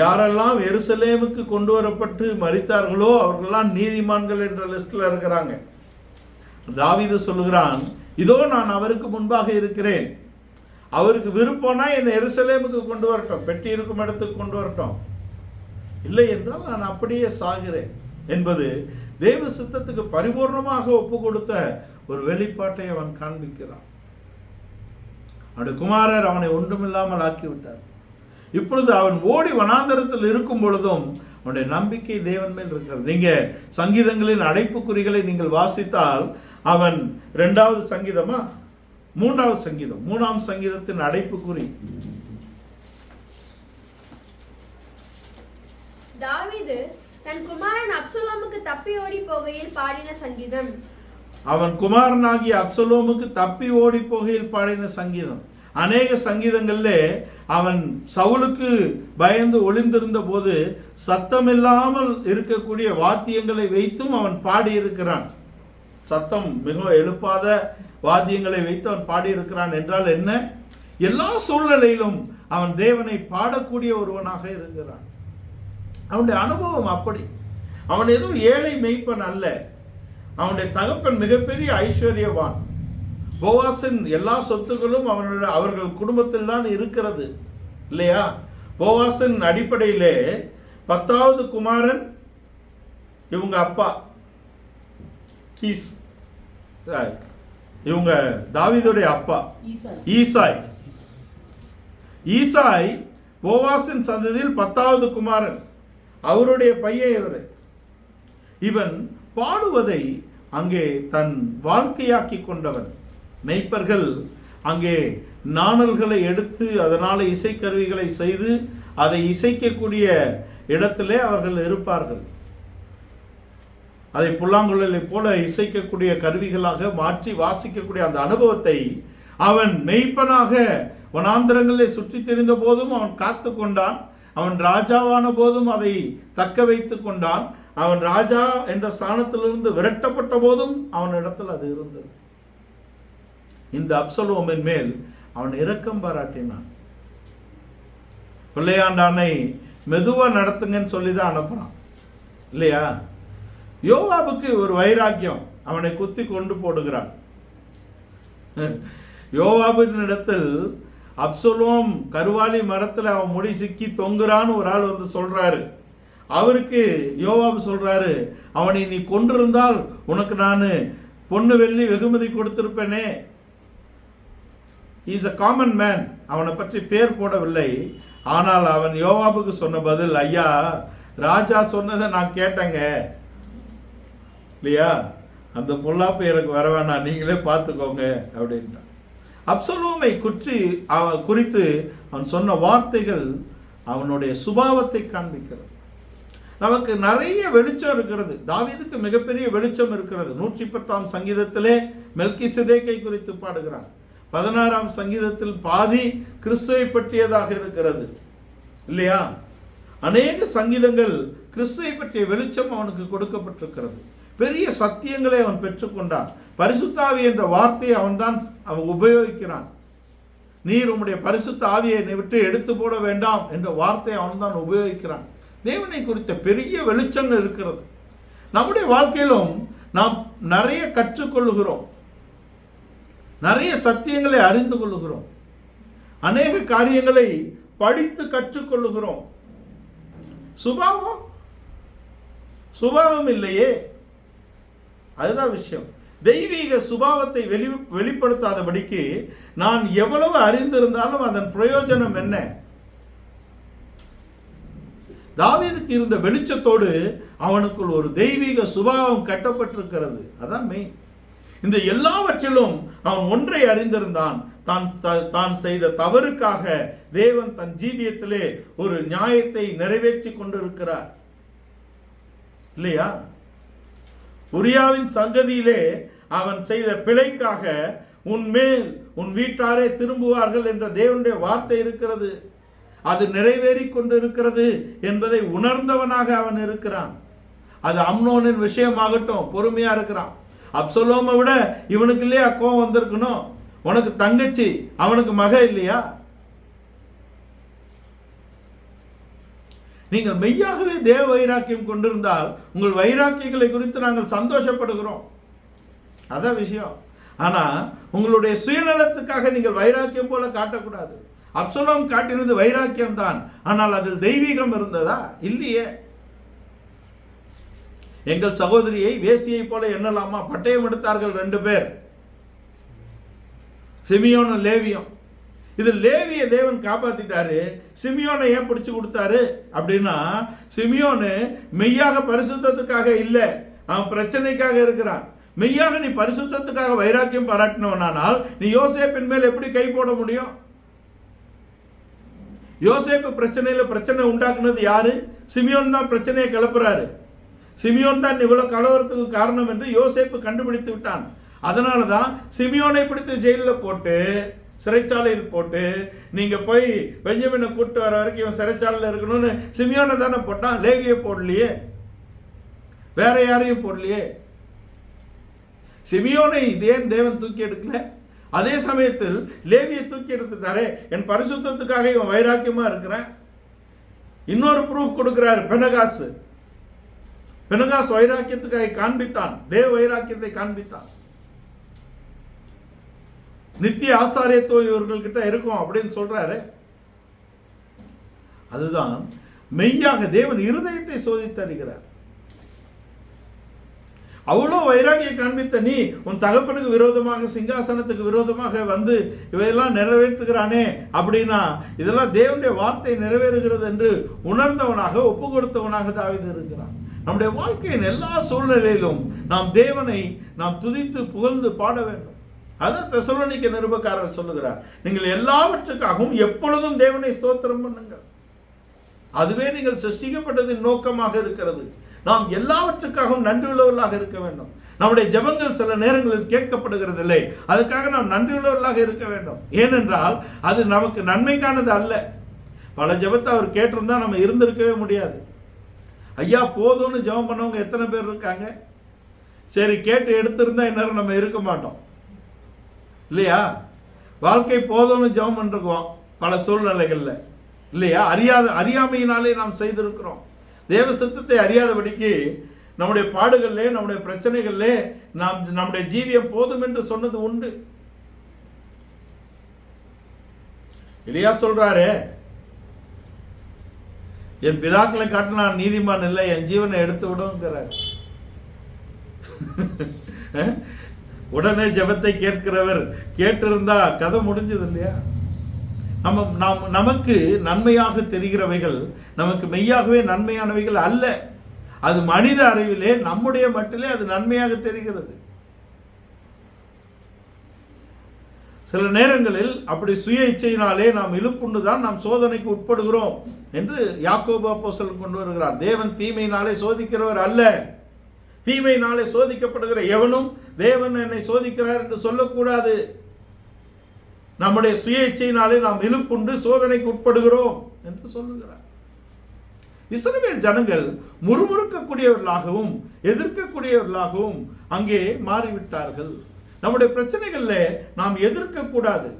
யாரெல்லாம் எருசலேமுக்கு கொண்டு வரப்பட்டு மரித்தார்களோ அவர்களெல்லாம் நீதிமான்கள் என்ற லிஸ்ட்ல இருக்கிறாங்க. தாவீது சொல்லுகிறான், இதோ நான் அவருக்கு முன்பாக இருக்கிறேன், அவருக்கு விருப்பம்னா என்னை எருசலேமுக்கு கொண்டு வரட்டும், பெட்டி இருக்கும் இடத்துக்கு கொண்டு வரட்டும், இல்லை என்றால் நான் அப்படியே சாகிறேன் என்பது தேவ சித்தத்துக்கு பரிபூர்ணமாக ஒப்பு கொடுத்த ஒரு வெளிப்பாட்டை அவன் காண்பிக்கிறான். அவனுடைய குமாரர் அவனை ஒன்றுமில்லாமல் ஆக்கிவிட்டார். இப்பொழுது அவன் ஓடி வனாந்தரத்தில் இருக்கும் பொழுதும் அவனுடைய நம்பிக்கை தேவன் மேல் இருக்கிறது. நீங்க சங்கீதங்களின் அடைப்புக்குறிகளை நீங்கள் வாசித்தால் அவன் 2வது சங்கீதமா 3வது சங்கீதம் 3ஆம் சங்கீதத்தின் அடைப்புக்குறி, தாவீது தன் குமாரன் அப்சலோமுக்கு தப்பி ஓடி போகையில் பாடின சங்கீதம். அவன் குமாரனாகிய அப்சலோமுக்கு தப்பி ஓடி போகையில் பாடின சங்கீதம். அநேக சங்கீதங்கள்ல அவன் சவுலுக்கு பயந்து ஒளிந்திருந்த போது சத்தமில்லாமல் இருக்கக்கூடிய வாத்தியங்களை வைத்தும் அவன் பாடியிருக்கிறான். சத்தம் மிகவும் எழுப்பாத வாத்தியங்களை வைத்து அவன் பாடியிருக்கிறான் என்றால் என்ன? எல்லா சூழ்நிலையிலும் அவன் தேவனை பாடக்கூடிய ஒருவனாக இருக்கிறான். அவனுடைய அனுபவம் அப்படி. அவன் ஏதோ ஏழை மேய்ப்பன் அல்ல. அவனுடைய தகப்பன் மிகப்பெரிய ஐஸ்வர்யவான். போவாசின் எல்லா சொத்துக்களும் அவர்கள் குடும்பத்தில் தான் இருக்கிறது இல்லையா? போவாசின் அடிப்படையிலே 10வது குமாரன் இவங்க அப்பா கீஸ், இவங்க தாவீதுடைய அப்பா ஈசாய். ஈசாய் போவாசின் சந்ததியில் 10வது குமாரன், அவருடைய பையன் இவன் பாடுவதை அங்கே தன் வாழ்க்கையாக்கி கொண்டவன். மெய்ப்பர்கள் அங்கே நாணல்களை எடுத்து அதனால இசைக்கருவிகளை செய்து அதை இசைக்கக்கூடிய இடத்திலே அவர்கள் இருப்பார்கள். அதை புல்லாங்குழலை போல இசைக்கக்கூடிய கருவிகளாக மாற்றி வாசிக்கக்கூடிய அந்த அனுபவத்தை அவன் மெய்ப்பனாக வனாந்திரங்களை சுற்றி தெரிந்த போதும் அவன் காத்து கொண்டான். அவன் ராஜாவான போதும் அதை தக்க வைத்து கொண்டான். அவன் ராஜா என்ற ஸ்தானத்திலிருந்து விரட்டப்பட்ட போதும் அவனிடத்தில் அது இருந்தது. இந்த அப்சலோமின் மேல் அவன் இரக்கம் பாராட்டினான். பிள்ளையாண்டானை மெதுவா நடத்துங்கன்னு சொல்லி தான் அனுப்புறான் இல்லையா? யோவாபுக்கு ஒரு வைராக்கியம், அவனை குத்தி கொண்டு போடுகிறான். யோவாபின் இடத்தில் அப்சலோம் கருவாலி மரத்தில் அவன் முடி சிக்கி தொங்குறான்னு ஒரு ஆள் வந்து சொல்றாரு. அவருக்கு யோவாபு சொல்றாரு, அவனை நீ கொண்டிருந்தால் உனக்கு நான் பொண்ணு வெள்ளி வெகுமதி கொடுத்திருப்பேனே. இஸ் அ காமன் மேன், அவனை பற்றி பேர் போடவில்லை. ஆனால் அவன் யோவாபுக்கு சொன்ன பதில், ஐயா ராஜா சொன்னதை நான் கேட்டேங்க இல்லையா, அந்த பொல்லாப்பு எனக்கு வர வேணாம், நீங்களே பார்த்துக்கோங்க அப்படின்ட்டான். அப்சலோமை குறித்து அவன் சொன்ன வார்த்தைகள் அவனுடைய சுபாவத்தை காண்பிக்கிறது. நமக்கு நிறைய வெளிச்சம் இருக்கிறது. தாவீதுக்கு மிகப்பெரிய வெளிச்சம் இருக்கிறது. 110ஆம் சங்கீதத்திலே மெல்கிசேதேக்கை குறித்து பாடுகிறான். 16ஆம் சங்கீதத்தில் பாதி கிறிஸ்துவை பற்றியதாக இருக்கிறது இல்லையா? அநேக சங்கீதங்கள் கிறிஸ்துவை பற்றிய வெளிச்சம் அவனுக்கு கொடுக்கப்பட்டிருக்கிறது. பெரிய சத்தியங்களை அவன் பெற்றுக்கொண்டான். பரிசுத்த ஆவி என்ற வார்த்தையை அவன் உபயோகிக்கிறான். நீர் உம்முடைய பரிசுத்த ஆவியை விட்டு எடுத்து போட வேண்டாம் என்ற வார்த்தையை அவன் தான் உபயோகிக்கிறான். தேவனை குறித்த பெரிய வெளிச்சங்கள் இருக்கிறது. நம்முடைய வாழ்க்கையிலும் நாம் நிறைய கற்றுக்கொள்ளுகிறோம், நிறைய சத்தியங்களை அறிந்து கொள்ளுகிறோம், அநேக காரியங்களை படித்து கற்றுக்கொள்ளுகிறோம். சுபாவம் இல்லையே, அதுதான் விஷயம். தெய்வீக சுபாவத்தை வெளிப்படுத்தாதபடிக்கு நான் எவ்வளவு அறிந்திருந்தாலும் அதன் பிரயோஜனம் என்ன? தாவீதுக்கு இருந்த வெளிச்சத்தோடு அவனுக்குள் ஒரு தெய்வீக சுபாவம் கட்டப்பட்டிருக்கிறது. அதான் மெயின். இந்த எல்லாவற்றிலும் அவன் ஒன்றை அறிந்திருந்தான், தான் செய்த தவறுக்காக தேவன் தன் ஜீவியத்திலே ஒரு நியாயத்தை நிறைவேற்றி கொண்டிருக்கிறார் இல்லையா? உரியாவின் சங்கதியிலே அவன் செய்த பிழைக்காக உன்மேல் உன் வீட்டாரே திரும்புவார்கள் என்ற தேவனுடைய வார்த்தை இருக்கிறது. அது நிறைவேறி கொண்டு இருக்கிறது என்பதை உணர்ந்தவனாக அவன் இருக்கிறான். அது அம்னோனின் விஷயமாகட்டும், பொறுமையா இருக்கிறான். அப்சலோமை விட இவனுக்கு இல்லையா கோவம் வந்திருக்கணும்? உனக்கு தங்கச்சி, அவனுக்கு மக இல்லையா? நீங்கள் மெய்யாகவே தேவ வைராக்கியம் கொண்டிருந்தால் உங்கள் வைராக்கியங்களை குறித்து நாங்கள் சந்தோஷப்படுகிறோம், அதான் விஷயம். ஆனா உங்களுடைய சுயநலத்துக்காக நீங்கள் வைராக்கியம் போல காட்டக்கூடாது. அப்சலோம் காட்டினது வைராக்கியம் தான், ஆனால் அதில் தெய்வீகம் இருந்ததா? இல்லையே. எங்கள் சகோதரியை வேசியை போல எண்ணலாமா? பட்டயம் எடுத்தார்கள் 2 பேர், சிமியோனும் லேவியும். இது லேவியை தேவன் காப்பாத்திட்டாரு, சிமியோனை ஏன் பிடிச்சு கொடுத்தாரு அப்படின்னா, சிமியோனு மெய்யாக பரிசுத்தத்துக்காக இல்லை, அவன் பிரச்சனைக்காக இருக்கிறான். மெய்யாக நீ பரிசுத்தத்துக்காக வைராக்கியம் பாராட்டினவனானால் நீ யோசேப்பின் மேல் எப்படி கை போட முடியும்? யோசேப்பு பிரச்சனை உண்டாக்குனது யாரு? சிமியோன் தான் பிரச்சனையை கிளப்புறாரு. சிமியோன் தான் இவ்வளவு கலவரத்துக்கு காரணம் என்று யோசேப்பு கண்டுபிடித்து விட்டான். அதனால தான் சிமியோனை பிடித்து ஜெயிலில் போட்டு, சிறைச்சாலையில் போட்டு, நீங்க போய் பெஞ்சமினை கூட்டு வர வரைக்கும் இவன் சிறைச்சாலையில் இருக்கணும்னு சிமியோனை தானே போட்டான். லேவியை போடலையே, வேற யாரையும் போடலையே. சிமியோனை ஏன் தேவன் தூக்கி எடுக்கல? அதே சமயத்தில் லேவியை தூக்கி எடுத்துட்டாரே, என் பரிசுத்தத்துக்காக இவன் வைராக்கியமா இருக்கிறேன். இன்னொரு ப்ரூஃப் கொடுக்கிறார். பெனகாஸ் வைராக்கியத்துக்காக காண்பித்தான், தேவ வைராக்கியத்தை காண்பித்தான். நித்திய ஆசாரியத்துவம் இவர்கள்கிட்ட இருக்கும் அப்படின்னு சொல்றாரு. அதுதான் மெய்யாக தேவன் இருதயத்தை சோதித்து அறிகிறார். அவ்வளோ வைராகியை காண்பித்த நீ உன் தகப்பனுக்கு விரோதமாக, சிங்காசனத்துக்கு விரோதமாக வந்து இவையெல்லாம் நிறைவேற்றுகிறானே அப்படின்னா இதெல்லாம் தேவனுடைய வார்த்தை நிறைவேறுகிறது என்று உணர்ந்தவனாக, ஒப்பு கொடுத்தவனாக தாவீது இருக்கிறான். நம்முடைய வாழ்க்கையின் எல்லா சூழ்நிலையிலும் நாம் தேவனை நாம் துதித்து புகழ்ந்து பாட வேண்டும். அதான் தெசலோனிக்க நிருபக்காரர் சொல்லுகிறார், நீங்கள் எல்லாவற்றுக்காகவும் எப்பொழுதும் தேவனை ஸ்தோத்திரம் பண்ணுங்கள். அதுவே நீங்கள் சிருஷ்டிக்கப்பட்டதின் நோக்கமாக இருக்கிறது. நாம் எல்லாவற்றுக்காகவும் நன்றியுள்ளவர்களாக இருக்க வேண்டும். நம்முடைய ஜெபங்கள் சில நேரங்களில் கேட்கப்படுகிறதில்லை, அதுக்காக நாம் நன்றியுள்ளவர்களாக இருக்க வேண்டும். ஏனென்றால் அது நமக்கு நன்மைக்கானது அல்ல. பல ஜெபத்தை அவர் கேட்டிருந்தா நம்ம இருந்திருக்கவே முடியாது. ஐயா போதும்னு ஜெபம் பண்ணவங்க எத்தனை பேர் இருக்காங்க? சரி, கேட்டு எடுத்திருந்தா இந்நேரம் நம்ம இருக்க மாட்டோம் இல்லையா? வாழ்க்கை போதும்னு ஜெபம் பண்ணிருக்கோம் பல சூழ்நிலைகளில் இல்லையா? அறியாமையினாலே நாம் செய்திருக்கிறோம். தேவ சித்தத்தை அறியாதபடிக்கு நம்முடைய பாடுகளிலே, நம்முடைய பிரச்சனைகளிலே நாம் நம்முடைய ஜீவியம் போதும் என்று சொன்னது உண்டு. இல்லையா? சொல்றாரு, என் பிதாக்களை காட்டு நான் நீதிமான் இல்லை, என் ஜீவனை எடுத்து விடுங்கிறார். உடனே ஜெபத்தை கேட்கிறவர் கேட்டிருந்தா கதை முடிஞ்சது இல்லையா? நமக்கு நன்மையாக தெரிகிறவைகள் நமக்கு மெய்யாகவே நன்மையானவைகள் அல்ல. அது மனித அறிவிலே, நம்முடைய மட்டிலே அது நன்மையாக தெரிகிறது. சில நேரங்களில் அப்படி சுய இச்சையினாலே நாம் இழுப்புண்டுதான் நாம் சோதனைக்கு உட்படுகிறோம் என்று யாக்கோபு அப்போஸ்தலன் கொண்டு வருகிறார். தேவன் தீமையினாலே சோதிக்கிறவர் அல்ல. தீமையினாலே சோதிக்கப்படுகிற எவனும் தேவன் என்னை சோதிக்கிறார் என்று சொல்லக்கூடாது. நம்முடைய சுய இச்சையினாலே நாம் இழுப்புண்டு சோதனைக்கு உட்படுகிறோம் என்று சொல்லுகிறார். இஸ்ரவேல் ஜனங்கள் முறுமுறுக்கக்கூடியவர்களாகவும் எதிர்க்கக்கூடியவர்களாகவும் அங்கே மாறிவிட்டார்கள். நம்முடைய பிரச்சனைகள்ல நாம் எதிர்க்க கூடாது.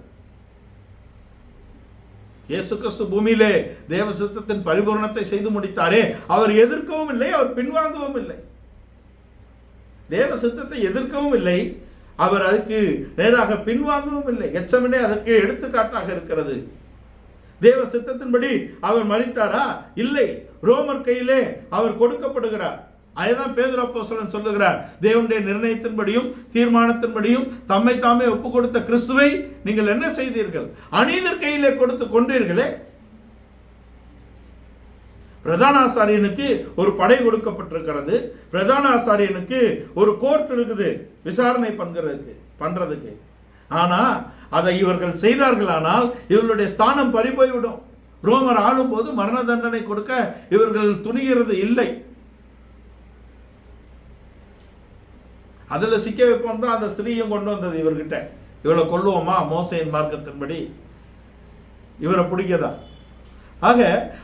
இயேசு கிறிஸ்து பூமியிலே தேவ சித்தத்தின் பரிபூரணத்தை செய்து முடித்தாரே, அவர் எதிர்க்கவும் இல்லை, அவர் பின்வாங்கவும் இல்லை. தேவ சித்தத்தை எதிர்க்கவும் இல்லை, அவர் அதுக்கு நேராக பின்வாங்கவும் இல்லை. கெத்செமனே அதற்கு எடுத்துக்காட்டாக இருக்கிறது. தேவ சித்தத்தின்படி அவர் மரித்தாரா? இல்லை, ரோமர் கையிலே அவர் கொடுக்கப்படுகிறார். அதுதான் பேதுரு அப்போஸ்தலன் சொல்லுகிறார், தேவனுடைய நிர்ணயத்தின்படியும் தீர்மானத்தின்படியும் தம்மை தாமே ஒப்பு கொடுத்த கிறிஸ்துவை நீங்கள் என்ன செய்தீர்கள்? அநீதர் கையிலே கொடுத்து கொண்டீர்களே. பிரதான ஆசாரியனுக்கு ஒரு படை கொடுக்கப்பட்டிருக்கிறது. பிரதான ஆசாரியனுக்கு ஒரு கோர்ட் இருக்குது விசாரணை பண்றதுக்கு. ஆனா அதை இவர்கள் செய்தார்களானால் இவர்களுடைய ஸ்தானம் பறிபோய்விடும். ரோமர் ஆளும் போது மரண தண்டனை கொடுக்க இவர்கள் துணிகிறது இல்லை. அதுல சிக்க வைப்போம் தான் அந்த ஸ்திரீயும் கொண்டு வந்தது இவர்கிட்ட. இவளை கொல்லுவோமா மோசேயின் மார்க்கத்தின்படி? இவரை பிடிக்கதா? ஆக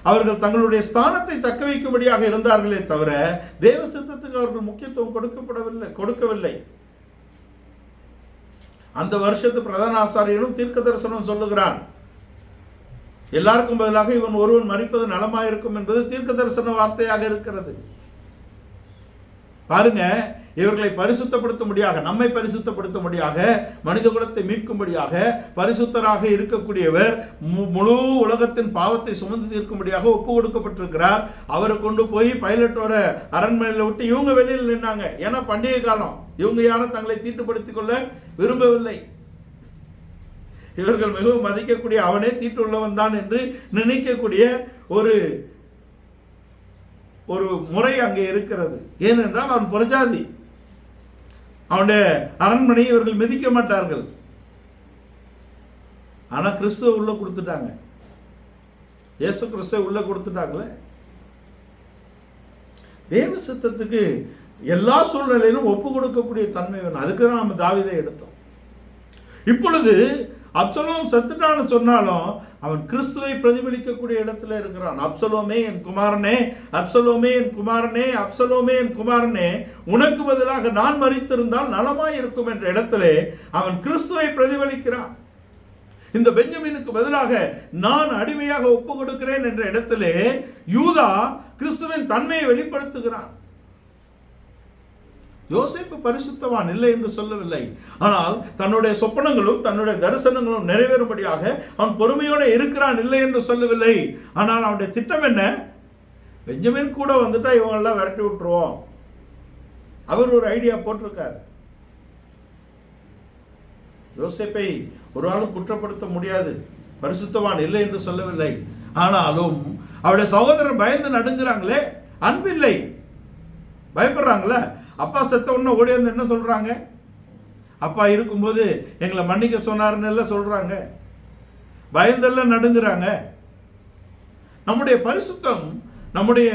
அவர்கள் தங்களுடைய ஸ்தானத்தை தக்க வைக்கும்படியாக இருந்தார்களே தவிர தேவ சித்தத்துக்கு அவர்கள் முக்கியத்துவம் கொடுக்கவில்லை. அந்த வருஷத்து பிரதான ஆசாரியனும் தீர்க்க தரிசனம் சொல்லுகிறான், எல்லாருக்கும் பதிலாக இவன் ஒருவன் மரிப்பது நலமாயிருக்கும் என்பது தீர்க்க தரிசன வார்த்தையாக இருக்கிறது. பாருங்க, இவர்களை பரிசுத்தப்படுத்தும்படியாக, நம்மை பரிசுத்தப்படுத்தும்படியாக, மனித குலத்தை மீட்கும்படியாக பரிசுத்தராக இருக்கக்கூடியவர் முழு உலகத்தின் பாவத்தை சுமந்து தீர்க்கும்படியாக ஒப்பு கொடுக்கப்பட்டிருக்கிறார். அவரை கொண்டு போய் பைலட்டோட அரண்மனையில் விட்டு இவங்க வெளியில் நின்னாங்க. ஏன்னா பண்டிகை காலம், இவங்க யாரும் தங்களை தீட்டுப்படுத்திக் கொள்ள விரும்பவில்லை. இவர்கள் மிகவும் மதிக்கக்கூடிய, அவனே தீட்டுள்ளவன் தான் என்று நினைக்கக்கூடிய ஒரு முறை அங்கே இருக்கிறது. ஏனென்றால் அவன் புறஜாதி, அவனுடைய அரண்மனையை இவர்கள் மிதிக்க மாட்டார்கள். ஆனா கிறிஸ்துவ உள்ள கொடுத்துட்டாங்க, இயேசு கிறிஸ்துவ உள்ள கொடுத்துட்டாங்களே. தேவ சித்தத்துக்கு எல்லா சூழ்நிலையிலும் ஒப்பு கொடுக்கக்கூடிய தன்மை வேணும். அதுக்கு தான் நம்ம தாவீதை எடுத்தோம். இப்பொழுது அப்சலோம் செத்துட்டான்னு சொன்னாலும் அவன் கிறிஸ்துவை பிரதிபலிக்கக்கூடிய இடத்துல இருக்கிறான். அப்சலோமே என் குமாரனே, அப்சலோமே என் குமாரனே, அப்சலோமே என் குமாரனே, உனக்கு பதிலாக நான் மரித்திருந்தால் நலமாய் இருக்கும் என்ற இடத்துல அவன் கிறிஸ்துவை பிரதிபலிக்கிறான். இந்த பென்யமீனுக்கு பதிலாக நான் அடிமையாக ஒப்பு கொடுக்கிறேன் என்ற இடத்திலே யூதா கிறிஸ்துவின் தன்மையை வெளிப்படுத்துகிறான். யோசேப்பு பரிசுத்தவான் இல்லை என்று சொல்லவில்லை. ஆனால் தன்னுடைய சொப்பனங்களும் தன்னுடைய தரிசனங்களும் நிறைவேறும்படியாக அவன் பொறுமையோடு இருக்கிறான் இல்லை என்று சொல்லவில்லை. ஆனால் அவனுடைய திட்டம் என்ன? பென்யமீன் கூட வந்துட்டா இவங்கெல்லாம் விரட்டி விட்டுருவோம். அவர் ஒரு ஐடியா போட்டிருக்கார். யோசேப்பை ஒரு ஆளும் குற்றப்படுத்த முடியாது, பரிசுத்தவான் இல்லை என்று சொல்லவில்லை. ஆனாலும் அவருடைய சகோதரர் பயந்து நடுங்குறாங்களே, அன்பில்லை, பயப்படுறாங்களே. அப்பா செத்த உடனே ஓடி வந்து என்ன சொல்றாங்க? அப்பா இருக்கும்போது எங்களை மன்னிக்க சொன்னார்னு எல்லாம் சொல்றாங்க. பயந்தெல்லாம் நடுங்குறாங்க. நம்முடைய பரிசுத்தம் நம்முடைய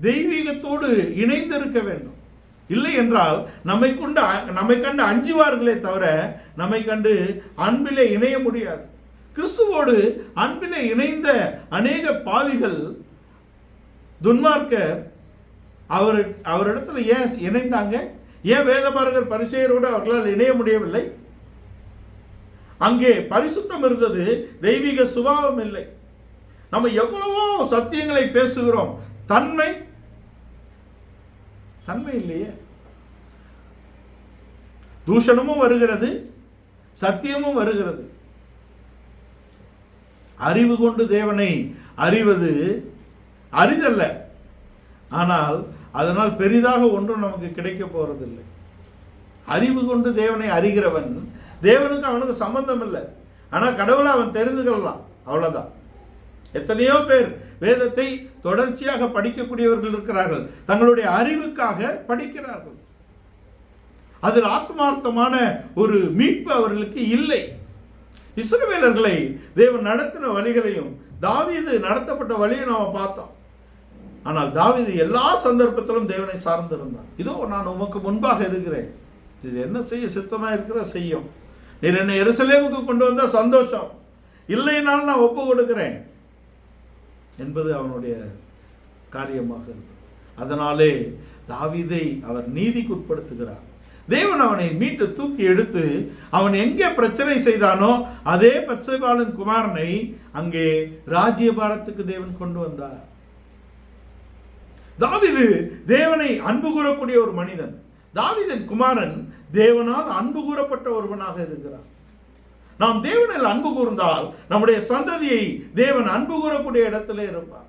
தெய்வீகத்தோடு இணைந்து இருக்க வேண்டும். இல்லை என்றால் நம்மை கண்டு அஞ்சுவார்களே தவிர நம்மை கண்டு அன்பிலே இணைய முடியாது. கிறிஸ்துவோடு அன்பிலே இணைந்த அநேக பாவிகள், துன்மார்க்கர் அவரிடத்துல ஏன் இணைந்தாங்க? ஏன் வேதபாரகர் பரிசேயரோடு அவர்களால் இணைய முடியவில்லை? அங்கே பரிசுத்தம் இருந்தது, தெய்வீக சுபாவம் இல்லை. நம்ம எவ்வளவோ சத்தியங்களை பேசுகிறோம், தன்மை இல்லையே. தூஷணமும் வருகிறது, சத்தியமும் வருகிறது. அறிவு கொண்டு தேவனை அறிவது அரிதல்ல, ஆனால் அதனால் பெரிதாக ஒன்றும் நமக்கு கிடைக்க போறதில்லை. அறிவு கொண்டு தேவனை அறிகிறவன், தேவனுக்கு அவனுக்கு சம்பந்தம் இல்லை, ஆனால் கடவுளை அவன் தெரிந்து கொள்ளலாம், அவ்வளவுதான். எத்தனையோ பேர் வேதத்தை தொடர்ச்சியாக படிக்கக்கூடியவர்கள் இருக்கிறார்கள், தங்களுடைய அறிவுக்காக படிக்கிறார்கள். அதில் ஆத்மார்த்தமான ஒரு மீட்பு அவர்களுக்கு இல்லை. இஸ்ரவேலர்களை தேவன் நடத்தின வழிகளையும் தாவீது நடத்தப்பட்ட வழியை நாம் பார்த்தோம். ஆனால் தாவீது எல்லா சந்தர்ப்பத்திலும் தேவனை சார்ந்திருந்தான். இதோ நான் உமக்கு முன்பாக இருக்கிறேன், நீர் என்ன செய்ய சித்தமா இருக்கிற செய்யும், நீர் என்னை எருசலேமுக்கு கொண்டு வந்த சந்தோஷம், இல்லைனாலும் நான் ஒப்பு கொடுக்கிறேன் என்பது அவனுடைய காரியமாக இருந்தது. அதனாலே தாவீதை அவர் நீதிக்கு உட்படுத்துகிறார். தேவன் அவனை மீட்டு தூக்கி எடுத்து அவன் எங்கே பிரச்சனை செய்தானோ அதே பத்சேபாளின் குமாரனை அங்கே ராஜ்யபாரத்துக்கு தேவன் கொண்டு வந்தார். தாவீது தேவனை அன்பு கூறக்கூடிய ஒரு மனிதன். தாவீதின் குமாரன் தேவனால் அன்பு கூறப்பட்ட ஒருவனாக இருக்கிறார். நாம் தேவனில் அன்பு கூர்ந்தால் நம்முடைய சந்ததியை தேவன் அன்பு கூறக்கூடிய இடத்திலே இருப்பார்.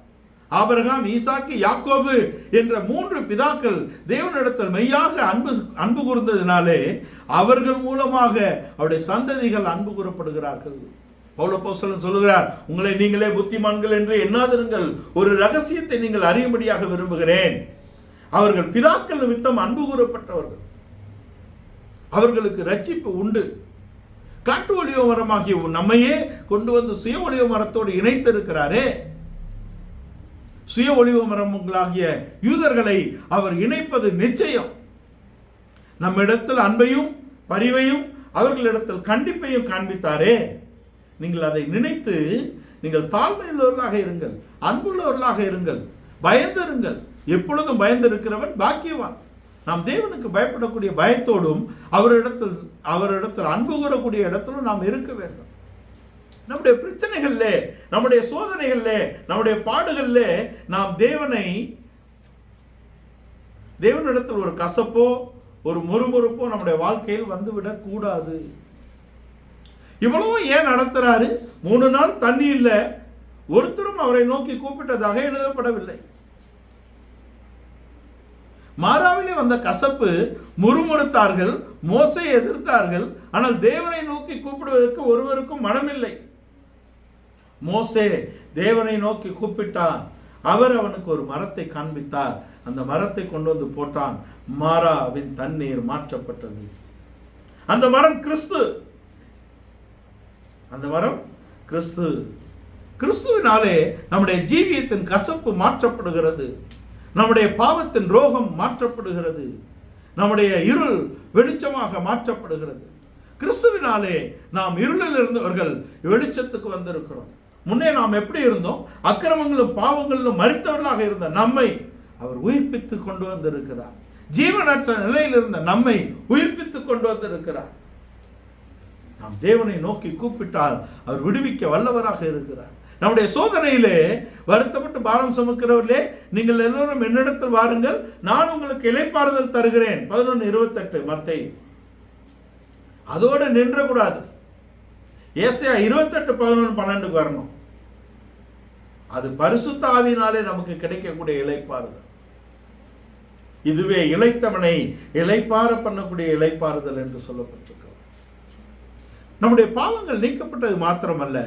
ஆபிரகாம், ஈசாக்கு, யாக்கோபு என்ற 3 பிதாக்கள் தேவனிடத்தில் மெய்யாக அன்பு கூர்ந்ததினாலே அவர்கள் மூலமாக அவருடைய சந்ததிகள் அன்பு கூறப்படுகிறார்கள். பவுலப்போஸ்தலன் சொல்லுகிறார், உங்களை நீங்களே புத்திமான்கள் என்று எண்ணாதிருங்கள், ஒரு ரகசியத்தை நீங்கள் அறியும்படியாக விரும்புகிறேன். அவர்கள் பிதாக்கள் நிமித்தம் அன்பு கூறப்பட்டவர்கள், அவர்களுக்கு ரட்சிப்பு உண்டு. காட்டு ஒலிவ மரமாகிய நம்மையே கொண்டு வந்து சுய ஒலிவ மரத்தோடு இணைத்திருக்கிறாரே. சுய ஒலிவ மரங்களாகிய யூதர்களை அவர் இணைப்பது நிச்சயம். நம்மிடத்தில் அன்பையும் பரிவையும் அவர்களிடத்தில் கண்டிப்பையும் காண்பித்தாரே. நீங்கள் அதை நினைத்து நீங்கள் தாழ்மையுள்ளவர்களாக இருங்கள், அன்புள்ளவர்களாக இருங்கள், பயந்திருங்கள். எப்பொழுதும் பயந்திருக்கிறவன் பாக்கியவான். நாம் தேவனுக்கு பயப்படக்கூடிய பயத்தோடும் அவரிடத்தில் அன்பு கூறக்கூடிய இடத்திலும் நாம் இருக்க வேண்டும். நம்முடைய பிரச்சனைகள்ல, நம்முடைய சோதனைகள்ல, நம்முடைய பாடுகள்ல நாம் தேவனிடத்தில் ஒரு கசப்போ ஒரு முறுமுறுப்போ நம்முடைய வாழ்க்கையில் வந்துவிடக் கூடாது. இவ்வளவு ஏன் நடத்துறாரு? 3 நாள் தண்ணி இல்ல, ஒருத்தரும் அவரை நோக்கி கூப்பிட்டதாக எழுதப்படவில்லை. மாராவிலே வந்த கசப்பு, முறுமுறுத்தார்கள், மோசையை எதிர்த்தார்கள். ஆனால் தேவனை நோக்கி கூப்பிடுவதற்கு ஒருவருக்கும் மனமில்லை. மோசே தேவனை நோக்கி கூப்பிட்டான். அவர் அவனுக்கு ஒரு மரத்தை காண்பித்தார். அந்த மரத்தை கொண்டு வந்து போட்டான். மாராவின் தண்ணீர் மாற்றப்பட்டது. அந்த மரம் கிறிஸ்து. அந்த மரம் கிறிஸ்து. கிறிஸ்துவினாலே நம்முடைய ஜீவியத்தின் கசப்பு மாற்றப்படுகிறது. நம்முடைய பாவத்தின் ரோகம் மாற்றப்படுகிறது. நம்முடைய இருள் வெளிச்சமாக மாற்றப்படுகிறது. கிறிஸ்துவினாலே நாம் இருளில் இருந்தவர்கள் வெளிச்சத்துக்கு வந்திருக்கிறோம். முன்னே நாம் எப்படி இருந்தோம்? அக்கிரமங்களும் பாவங்களிலும் மரித்தவர்களாக இருந்த நம்மை அவர் உயிர்ப்பித்து கொண்டு வந்திருக்கிறார். ஜீவனற்ற நிலையில் இருந்த நம்மை உயிர்ப்பித்து கொண்டு வந்திருக்கிறார். நாம் தேவனை நோக்கி கூப்பிட்டால் அவர் விடுவிக்க வல்லவராக இருக்கிறார். நம்முடைய சோதனையிலே வருத்தப்பட்டு பாரம் சுமக்கிறவர்களே, நீங்கள் எல்லோரும் என்னிடத்தில் வாருங்கள், நான் உங்களுக்கு இளைப்பாறுதல் தருகிறேன். 11:28 மத்தேயு. அதோடு நின்றக்கூடாது. ஏசாயா 28:11-12 வரணும். அது பரிசுத்த ஆவியினாலே நமக்கு கிடைக்கக்கூடிய இளைப்பாறுதல். இதுவே இளைத்தவனை இளைப்பாற பண்ணக்கூடிய இளைப்பாறுதல் என்று சொல்லப்பட்டிருக்கிறது. நம்முடைய பாவங்கள் நீக்கப்பட்டது மாத்திரமல்ல,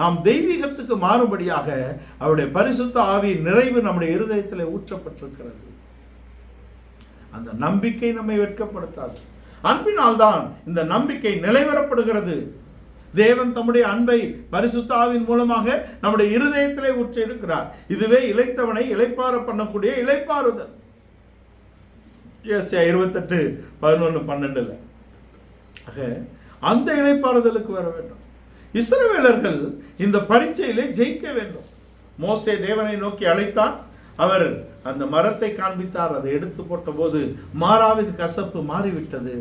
நாம் தெய்வீகத்துக்கு மாறுபடியாக அவருடைய பரிசுத்த ஆவியின் நிறைவு நம்முடைய இருதயத்தில் ஊற்றப்பட்டிருக்கிறது. அந்த நம்பிக்கை நம்மை வெட்கப்படுத்தாது. அன்பினால் தான் இந்த நம்பிக்கை நிலைவரப்படுகிறது. தேவன் தம்முடைய அன்பை பரிசுத்த ஆவியின் மூலமாக நம்முடைய இருதயத்திலே ஊற்றி இருக்கிறார். இதுவே இளைத்தவனை இளைப்பாற பண்ணக்கூடிய இளைப்பாறுதல். ஏசாயா 28:11-12. ஆக அந்த இளைப்பாறுதலுக்கு வர வேண்டும். இஸ்ரவேலர்கள் இந்த பரீட்சையிலே ஜெயிக்க வேண்டும். மோசே தேவனை நோக்கி அழைத்தான். அவர் அந்த மரத்தை காண்பித்தார். அதை எடுத்து போட்ட போது மாறாவின் கசப்பு மாறிவிட்டது.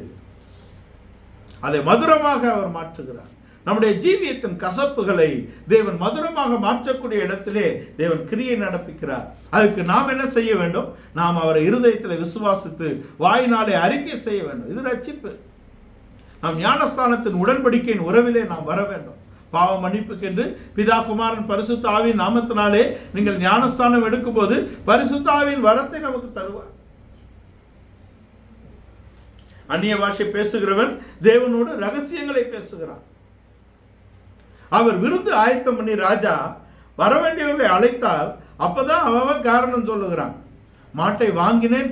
அதை மதுரமாக அவர் மாற்றுகிறார். நம்முடைய ஜீவியத்தின் கசப்புகளை தேவன் மதுரமாக மாற்றக்கூடிய இடத்திலே தேவன் கிரியை நடப்பிக்கிறார். அதுக்கு நாம் என்ன செய்ய வேண்டும்? நாம் அவரை இருதயத்தில் விசுவாசித்து வாயினாலே அறிக்கை செய்ய வேண்டும். இது ரட்சிப்பு. நாம் ஞானஸ்தானத்தின் உடன்படிக்கையின் உறவிலே நாம் வர வேண்டும். பாவ மன்னிப்புக்கென்று பிதா குமாரன் பரிசுத்த ஆவியின் நாமத்தினாலே நீங்கள் ஞானஸ்தானம் எடுக்கும் போது பரிசுத்த ஆவியின் வரத்தை நமக்கு தருவார். அந்நிய பாஷை பேசுகிறவன் தேவனோடு ரகசியங்களை பேசுகிறான். அவர் விருந்து ஆயத்தம் பண்ணி ராஜா வரவேண்டியவர்களை அழைத்தால் அப்பதான் அவன் காரணம் சொல்லுகிறான். மாட்டை வாங்கினேன்,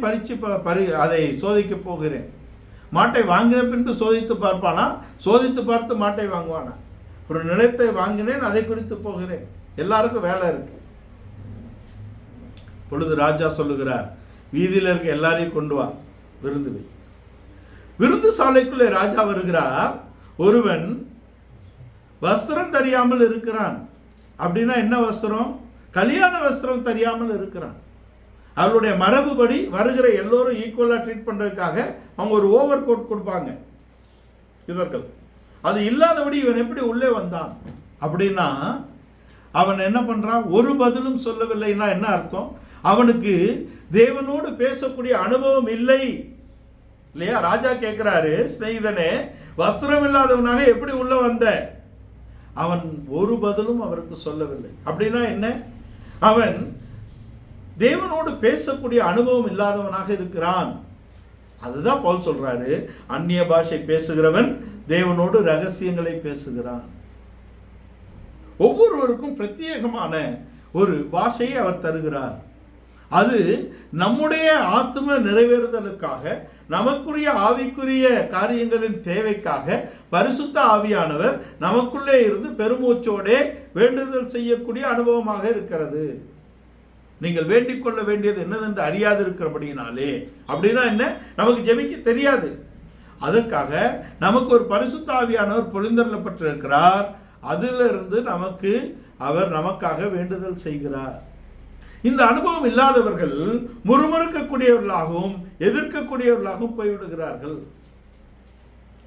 அதை சோதிக்க போகிறேன். மாட்டை வாங்கின பின்பு சோதித்து பார்ப்பானா? சோதித்து பார்த்து மாட்டை வாங்குவானா? ஒரு நிலத்தை வாங்கினேன், அதை குறித்து போகிறேன். எல்லாருக்கும் வேலை இருக்கு. பொழுது ராஜா சொல்லுகிறார், வீதியில் இருக்க எல்லாரையும் கொண்டு வா, விருந்து வை. விருந்து சாலைக்குள்ளே ராஜா வருகிறார். ஒருவன் வஸ்திரம் தெரியாமல் இருக்கிறான். அப்படின்னா என்ன வஸ்திரம்? கல்யாண வஸ்திரம் தெரியாமல் இருக்கிறான். அவருடைய மரபுபடி வருகிற எல்லோரும் ஈக்குவலாக ட்ரீட் பண்ணுறதுக்காக அவங்க ஒரு ஓவர் கோட் கொடுப்பாங்க இதர்கள். அது இல்லாதபடி இவன் எப்படி உள்ளே வந்தான் அப்படின்னா, அவன் என்ன பண்ணுறான்? ஒரு பதிலும் சொல்லவில்லைன்னா என்ன அர்த்தம்? அவனுக்கு தேவனோடு பேசக்கூடிய அனுபவம் இல்லை இல்லையா? ராஜா கேட்குறாரு, ஸ்நேகிதனே, வஸ்திரம் இல்லாதவனாக எப்படி உள்ள வந்த? அவன் ஒரு பதிலும் அவருக்கு சொல்லவில்லை. அப்படின்னா என்ன? அவன் தேவனோடு பேசக்கூடிய அனுபவம் இல்லாதவனாக இருக்கிறான். அதுதான் பவுல் சொல்றாரு, அந்நிய பாஷை பேசுகிறவன் தேவனோடு ரகசியங்களை பேசுகிறான். ஒவ்வொருவருக்கும் பிரத்யேகமான ஒரு பாஷையை அவர் தருகிறார். அது நம்முடைய ஆத்ம நிறைவேறுதலுக்காக, நமக்குரிய ஆவிக்குரிய காரியங்களின் தேவைக்காக பரிசுத்த ஆவியானவர் நமக்குள்ளே இருந்து பெருமூச்சோடே வேண்டுதல் செய்யக்கூடிய அனுபவமாக இருக்கிறது. நீங்கள் வேண்டிக் கொள்ள வேண்டியது என்னதென்று அறியாது இருக்கிறபடியினாலே. அப்படின்னா என்ன? நமக்கு ஜெபிக்க தெரியாது. அதற்காக நமக்கு ஒரு பரிசுத்த ஆவியானவர் பொழிந்தருளப்பட்டிருக்கிறார். அதிலிருந்து அவர் நமக்காக வேண்டுதல் செய்கிறார். இந்த அனுபவம் இல்லாதவர்கள் முறுமுறுக்கக்கூடியவர்களாகவும் எதிர்க்கக்கூடியவர்களாகவும் போய்விடுகிறார்கள்.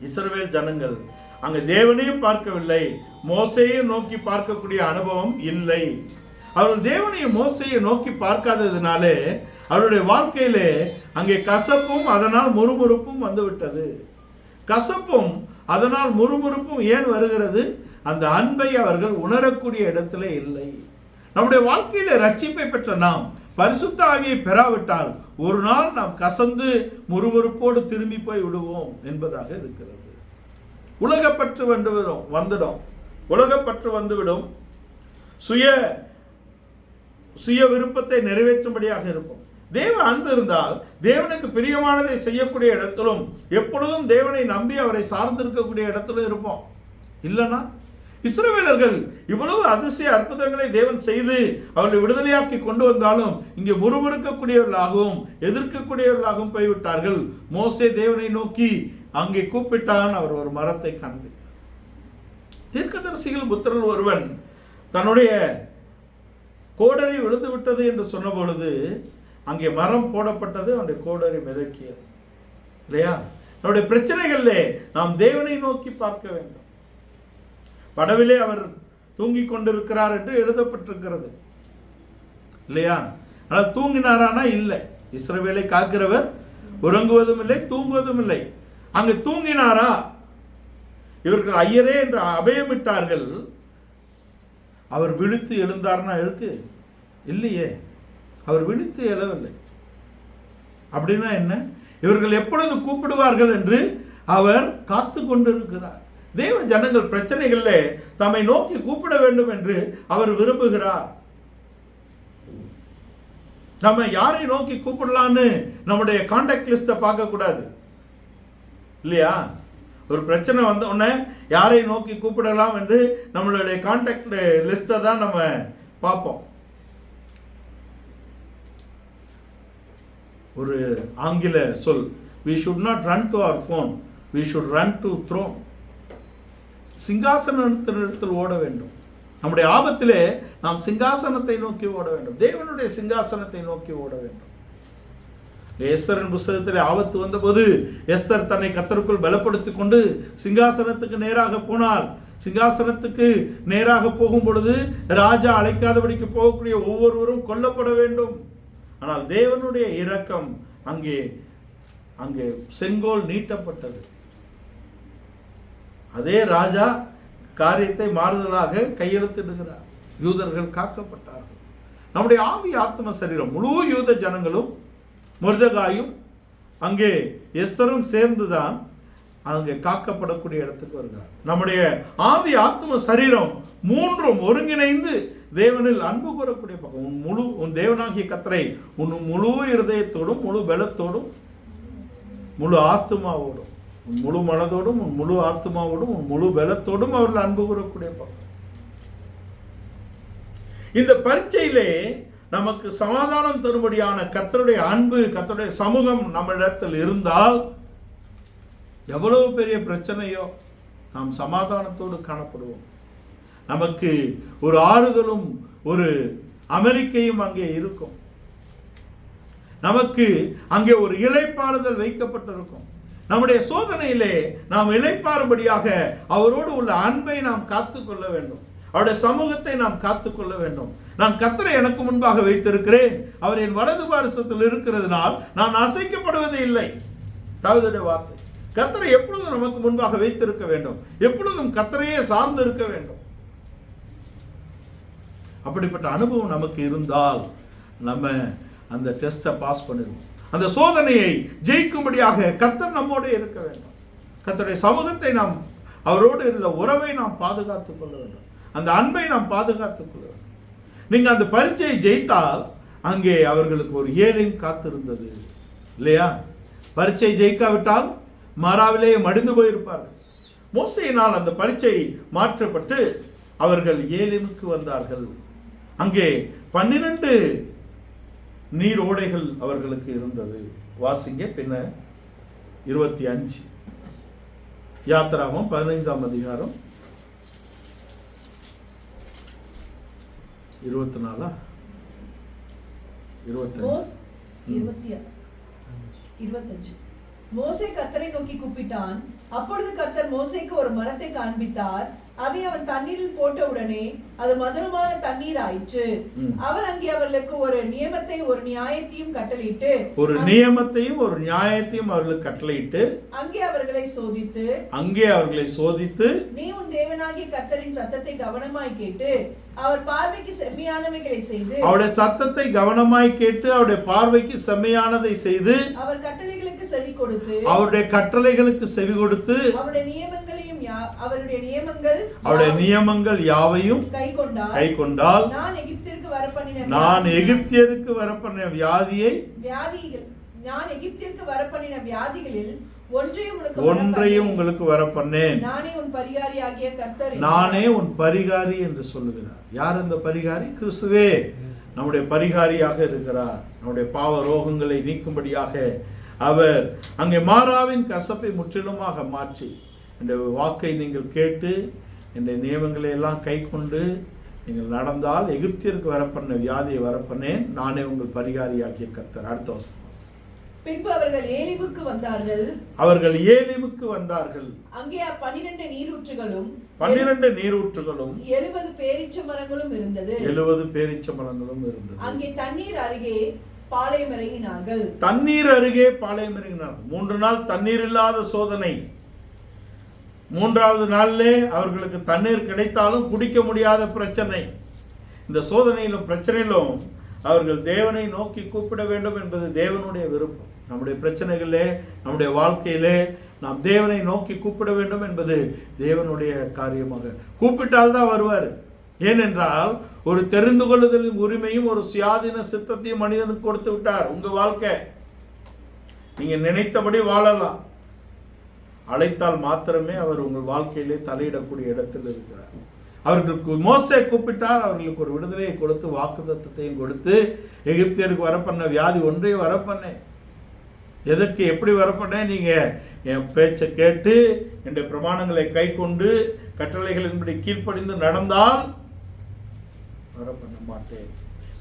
இஸ்ரவேல் ஜனங்கள் அங்கு தேவனையும் பார்க்கவில்லை, மோசேயும் நோக்கி பார்க்கக்கூடிய அனுபவம் இல்லை. அவர்கள் தேவனையும் மோசையை நோக்கி பார்க்காததினாலே அவருடைய வாழ்க்கையிலே அங்கே கசப்பும் அதனால் முறுமுறுப்பும் வந்துவிட்டது. கசப்பும் அதனால் முறுமுறுப்பும் ஏன் வருகிறது? அந்த அன்பை அவர்கள் உணரக்கூடிய இடத்திலே இல்லை. நம்முடைய வாழ்க்கையில ரட்சிப்பை பெற்ற நாம் பரிசுத்த ஆவியை பெறாவிட்டால் ஒரு நாள் நாம் கசந்து முறுமுறுப்போடு திரும்பி போய் விடுவோம் என்பதாக இருக்கிறது. உலகப்பற்று வந்துடும். உலகப்பற்று வந்துவிடும். சுய விருப்பத்தை நிறைவேற்றும்படியாக இருக்கும். தேவ அன்பு இருந்தால் தேவனுக்கு பிரியமானதை செய்யக்கூடிய இடத்திலும் எப்பொழுதும் தேவனை நம்பி அவரை சார்ந்திருக்கக்கூடிய இடத்திலும் இருப்போம். இல்லைன்னா இஸ்ரவேலர்கள் இவ்வளவு அதிசய அற்புதங்களை தேவன் செய்து அவர்களை விடுதலையாக்கி கொண்டு வந்தாலும் இங்கே முறுமுறுக்கக்கூடியவர்களாகவும் எதிர்க்கக்கூடியவர்களாகவும் போய்விட்டார்கள். மோசே தேவனை நோக்கி அங்கே கூப்பிட்டான். அவர் ஒரு மரத்தை காண்பித்தார். தீர்க்கதரிசிகள் புத்திரல் ஒருவன் தன்னுடைய கோடரி விழுந்து விட்டது என்று சொன்ன பொழுது அங்கே மரம் போடப்பட்டது, அவனுடைய கோடரி மிதக்கியது இல்லையா? நம்முடைய பிரச்சனைகளிலே நாம் தேவனை நோக்கி பார்க்க வேண்டும். படவிலே அவர் தூங்கிக் கொண்டிருக்கிறார் என்று எழுதப்பட்டிருக்கிறது இல்லையா? ஆனால் தூங்கினாரானா இல்லை. இஸ்ரவேலை காக்கிறவர் உறங்குவதும் இல்லை, தூங்குவதும் இல்லை. அங்கு தூங்கினாரா? இவர்கள் ஐயரே என்று அபயமிட்டார்கள். அவர் விழித்து எழுந்தார்னா இருக்கு இல்லையே, அவர் விழித்து எழவில்லை. அப்படின்னா என்ன? இவர்கள் எப்பொழுது கூப்பிடுவார்கள் என்று அவர் காத்து கொண்டிருக்கிறார். தேவ ஜனங்கள் பிரச்சனைகளிலே தம்மை நோக்கி கூப்பிட வேண்டும் என்று அவர் விரும்புகிறார். நம்ம யாரை நோக்கி கூப்பிடலான்னு நம்முடைய கான்டாக்ட் லிஸ்ட்டை பார்க்க கூடாது இல்லையா? ஒரு பிரச்சனை வந்த உடனே யாரை நோக்கி கூப்பிடலாம் என்று நம்மளுடைய கான்டாக்ட் லிஸ்ட்டை தான் நம்ம பார்ப்போம். ஒரு ஆங்கில சொல், we should not run to our phone, we should run to throne. சிங்காசனத்தினிடத்தில் ஓட வேண்டும். நம்முடைய ஆபத்திலே நாம் சிங்காசனத்தை நோக்கி ஓட வேண்டும். தேவனுடைய சிங்காசனத்தை நோக்கி ஓட வேண்டும். எஸ்தரின் புஸ்தகத்திலே ஆபத்து வந்தபோது எஸ்தர் தன்னை கர்த்தருக்குள் பலப்படுத்திக் கொண்டு சிங்காசனத்துக்கு நேராக போனாள். சிங்காசனத்துக்கு நேராக போகும் பொழுது ராஜா அழைக்காதபடிக்கு போகக்கூடிய ஒவ்வொருவரும் கொல்லப்பட வேண்டும். ஆனால் தேவனுடைய இரக்கம், அங்கே செங்கோல் நீட்டப்பட்டது. அதே ராஜா காரியத்தை மாறுதலாக கையெழுத்திடுகிறார். யூதர்கள் காக்கப்பட்டார்கள். நம்முடைய ஆவி ஆத்ம சரீரம் முழு யூத ஜனங்களும் மொர்தெகாயும் அங்கே எஸ்தரும் சேர்ந்துதான் அங்கே காக்கப்படக்கூடிய இடத்துக்கு வருகிறார். நம்முடைய ஆவி ஆத்ம சரீரம் மூன்றும் ஒருங்கிணைந்து தேவனில் அன்பு கூறக்கூடிய பக்கம். உன் தேவனாகிய கர்த்தரை உன் முழு இருதயத்தோடும் முழு பலத்தோடும் முழு ஆத்மாவோடும் உன் முழு மனதோடும் உன் முழு ஆத்மாவோடும் உன் முழு பலத்தோடும் அவர்கள் அன்பு கூறக்கூடிய பக்கம். இந்த பரீட்சையிலே நமக்கு சமாதானம் தரும்படியான கர்த்தருடைய அன்பு, கர்த்தருடைய சமூகம் நம்மிடத்தில் இருந்தால் எவ்வளவு பெரிய பிரச்சனையோ நாம் சமாதானத்தோடு காணப்படுவோம். நமக்கு ஒரு ஆறுதலும் ஒரு அமெரிக்கையும் அங்கே இருக்கும். நமக்கு அங்கே ஒரு இளைப்பாறுதல் வைக்கப்பட்டிருக்கும். நம்முடைய சோதனையிலே நாம் இளைப்பாறும்படியாக அவரோடு உள்ள அன்பை நாம் காத்துக்கொள்ள வேண்டும். அவருடைய சமூகத்தை நாம் காத்துக்கொள்ள வேண்டும். நான் கர்த்தரை எனக்கு முன்பாக வைத்திருக்கிறேன், அவர் என் வலது பாரிசத்தில் இருக்கிறதுனால் நான் அசைக்கப்படுவதே இல்லை. தாவீதுடைய வார்த்தை. கர்த்தரை எப்பொழுதும் நமக்கு முன்பாக வைத்திருக்க வேண்டும். எப்பொழுதும் கர்த்தரையே சார்ந்து இருக்க வேண்டும். அப்படிப்பட்ட அனுபவம் நமக்கு இருந்தால் நம்ம அந்த டெஸ்ட்டை பாஸ் பண்ணிடுவோம். அந்த சோதனையை ஜெயிக்கும்படியாக கர்த்தர் நம்மோடு இருக்க வேண்டும். கர்த்தருடைய சமூகத்தை நாம், அவரோடு இருந்த உறவை நாம் பாதுகாத்துக் கொள்ள வேண்டும். அந்த அன்பை நாம் பாதுகாத்துக் கொள்ள வேண்டும். நீங்கள் அந்த பரீட்சையை ஜெயித்தால் அங்கே அவர்களுக்கு ஒரு ஏலிம் காத்திருந்தது இல்லையா? பரீட்சை ஜெயிக்காவிட்டால் மாறாவிலே மடிந்து போயிருப்பார்கள். மோசேயினால் அந்த பரீட்சை மாற்றப்பட்டு அவர்கள் ஏலிமுக்கு வந்தார்கள். அங்கே 12 நீர் ஓடைகள் அவர்களுக்கு இருந்தது. வாசிங்க பின்ன 25 யாத்திராகமம் 15ஆம் அதிகாரம் 24 25. மோசே கர்த்தரை நோக்கி கூப்பிட்டான். அப்பொழுது கர்த்தர் மோசேக்கு ஒரு மரத்தை காண்பித்தார். அதை அவன் தண்ணீரில் போட்ட உடனே அது மதுரமான தண்ணீர் ஆயிற்று. அவர் அங்கே அவர்களுக்கு ஒரு நியமத்தை ஒரு நியாயத்தையும் கட்டளையிட்டு அவர்களுக்கு கட்டளையிட்டு அங்கே அவர்களை சோதித்து நீ உன் தேவனாகிய கர்த்தரின் சத்தத்தை கவனமாய் கேட்டு அவர் பார்வைக்கு செம்மையானவைகளை செய்து அவருடைய சத்தத்தை கவனமாய் கேட்டு அவருடைய பார்வைக்கு செம்மையானதை செய்து அவர் கட்டளைகளுக்கு செவி கொடுத்து அவருடைய நியமங்கள் யாவையும் கை கொண்டால் நான் எகிப்திற்கு வரப்பண்ணின வியாதிகளில் ஒன்றையும் உங்களுக்கு வரப்பண்ணேன். நானே உன் பரிகாரி என்று சொல்லுகிறார். யார் அந்த பரிகாரி? கிறிஸ்துவே நம்முடைய பரிகாரியாக இருக்கிறார். நம்முடைய பாவ ரோகங்களை நீக்கும்படியாக அவர் அங்கே மாறாவின் கசப்பை முற்றிலுமாக மாற்றி இந்த வாக்கை நீங்கள் கேட்டு இந்த நியமங்களை எல்லாம் கை கொண்டு நீங்கள் நடந்தால் எகிப்திற்கு வரப்பண்ண வியாதியை வரப்பண்ணேன். நானே உங்கள் பரிகாரியாகிய கர்த்தர். அடுத்த வசனம். பின்பு அவர்கள் ஏலிமுக்கு வந்தார்கள். அவர்கள் ஏலிமுக்கு வந்தார்கள். அங்கே 12 நீரூற்றுகளும் 12 நீரூற்றுகளும் 70 பேரீச்ச மரங்களும் இருந்தது. 70 பேரீச்ச மரங்களும் இருந்தது. அங்கே தண்ணீர் அருகே பாளையம் இறங்கினார்கள். தண்ணீர் அருகே பாளையம் இறங்கினார்கள். 3 நாள் தண்ணீர் இல்லாத சோதனை. 3வது நாளிலே அவர்களுக்கு தண்ணீர் கிடைத்தாலும் குடிக்க முடியாத பிரச்சனை. இந்த சோதனையிலும் பிரச்சனையிலும் அவர்கள் தேவனை நோக்கி கூப்பிட வேண்டும் என்பது தேவனுடைய விருப்பம். நம்முடைய பிரச்சனைகளே, நம்முடைய வாழ்க்கையிலே நாம் தேவனை நோக்கி கூப்பிட வேண்டும் என்பது தேவனுடைய காரியமாக. கூப்பிட்டால்தான் வருவார். ஏனென்றால் ஒரு தெரிந்து கொள்ளுதலின் உரிமையும் ஒரு சுயாதீன சித்தத்தையும் மனிதனுக்கு கொடுத்து விட்டார். உங்க வாழ்க்கை நீங்க நினைத்தபடி வாழலாம். அழைத்தால் மாத்திரமே அவர் உங்கள் வாழ்க்கையிலே தலையிடக்கூடிய இடத்தில் இருக்கிறார். அவர்களுக்கு மோசே கூப்பிட்டால் அவர்களுக்கு ஒரு விடுதலையை கொடுத்து வாக்குத்தத்தத்தையும் கொடுத்து எகிப்தியருக்கு வரப்பண்ண வியாதி ஒன்றையும் வரப்பண்ணேன். எதற்கு எப்படி வரப்பண்ணேன்? நீங்க என் பேச்சை கேட்டு என்னுடைய பிரமாணங்களை கை கொண்டு கட்டளைகளின்படி கீழ்ப்படிந்து நடந்தால் வரப்பண்ண மாட்டேன்.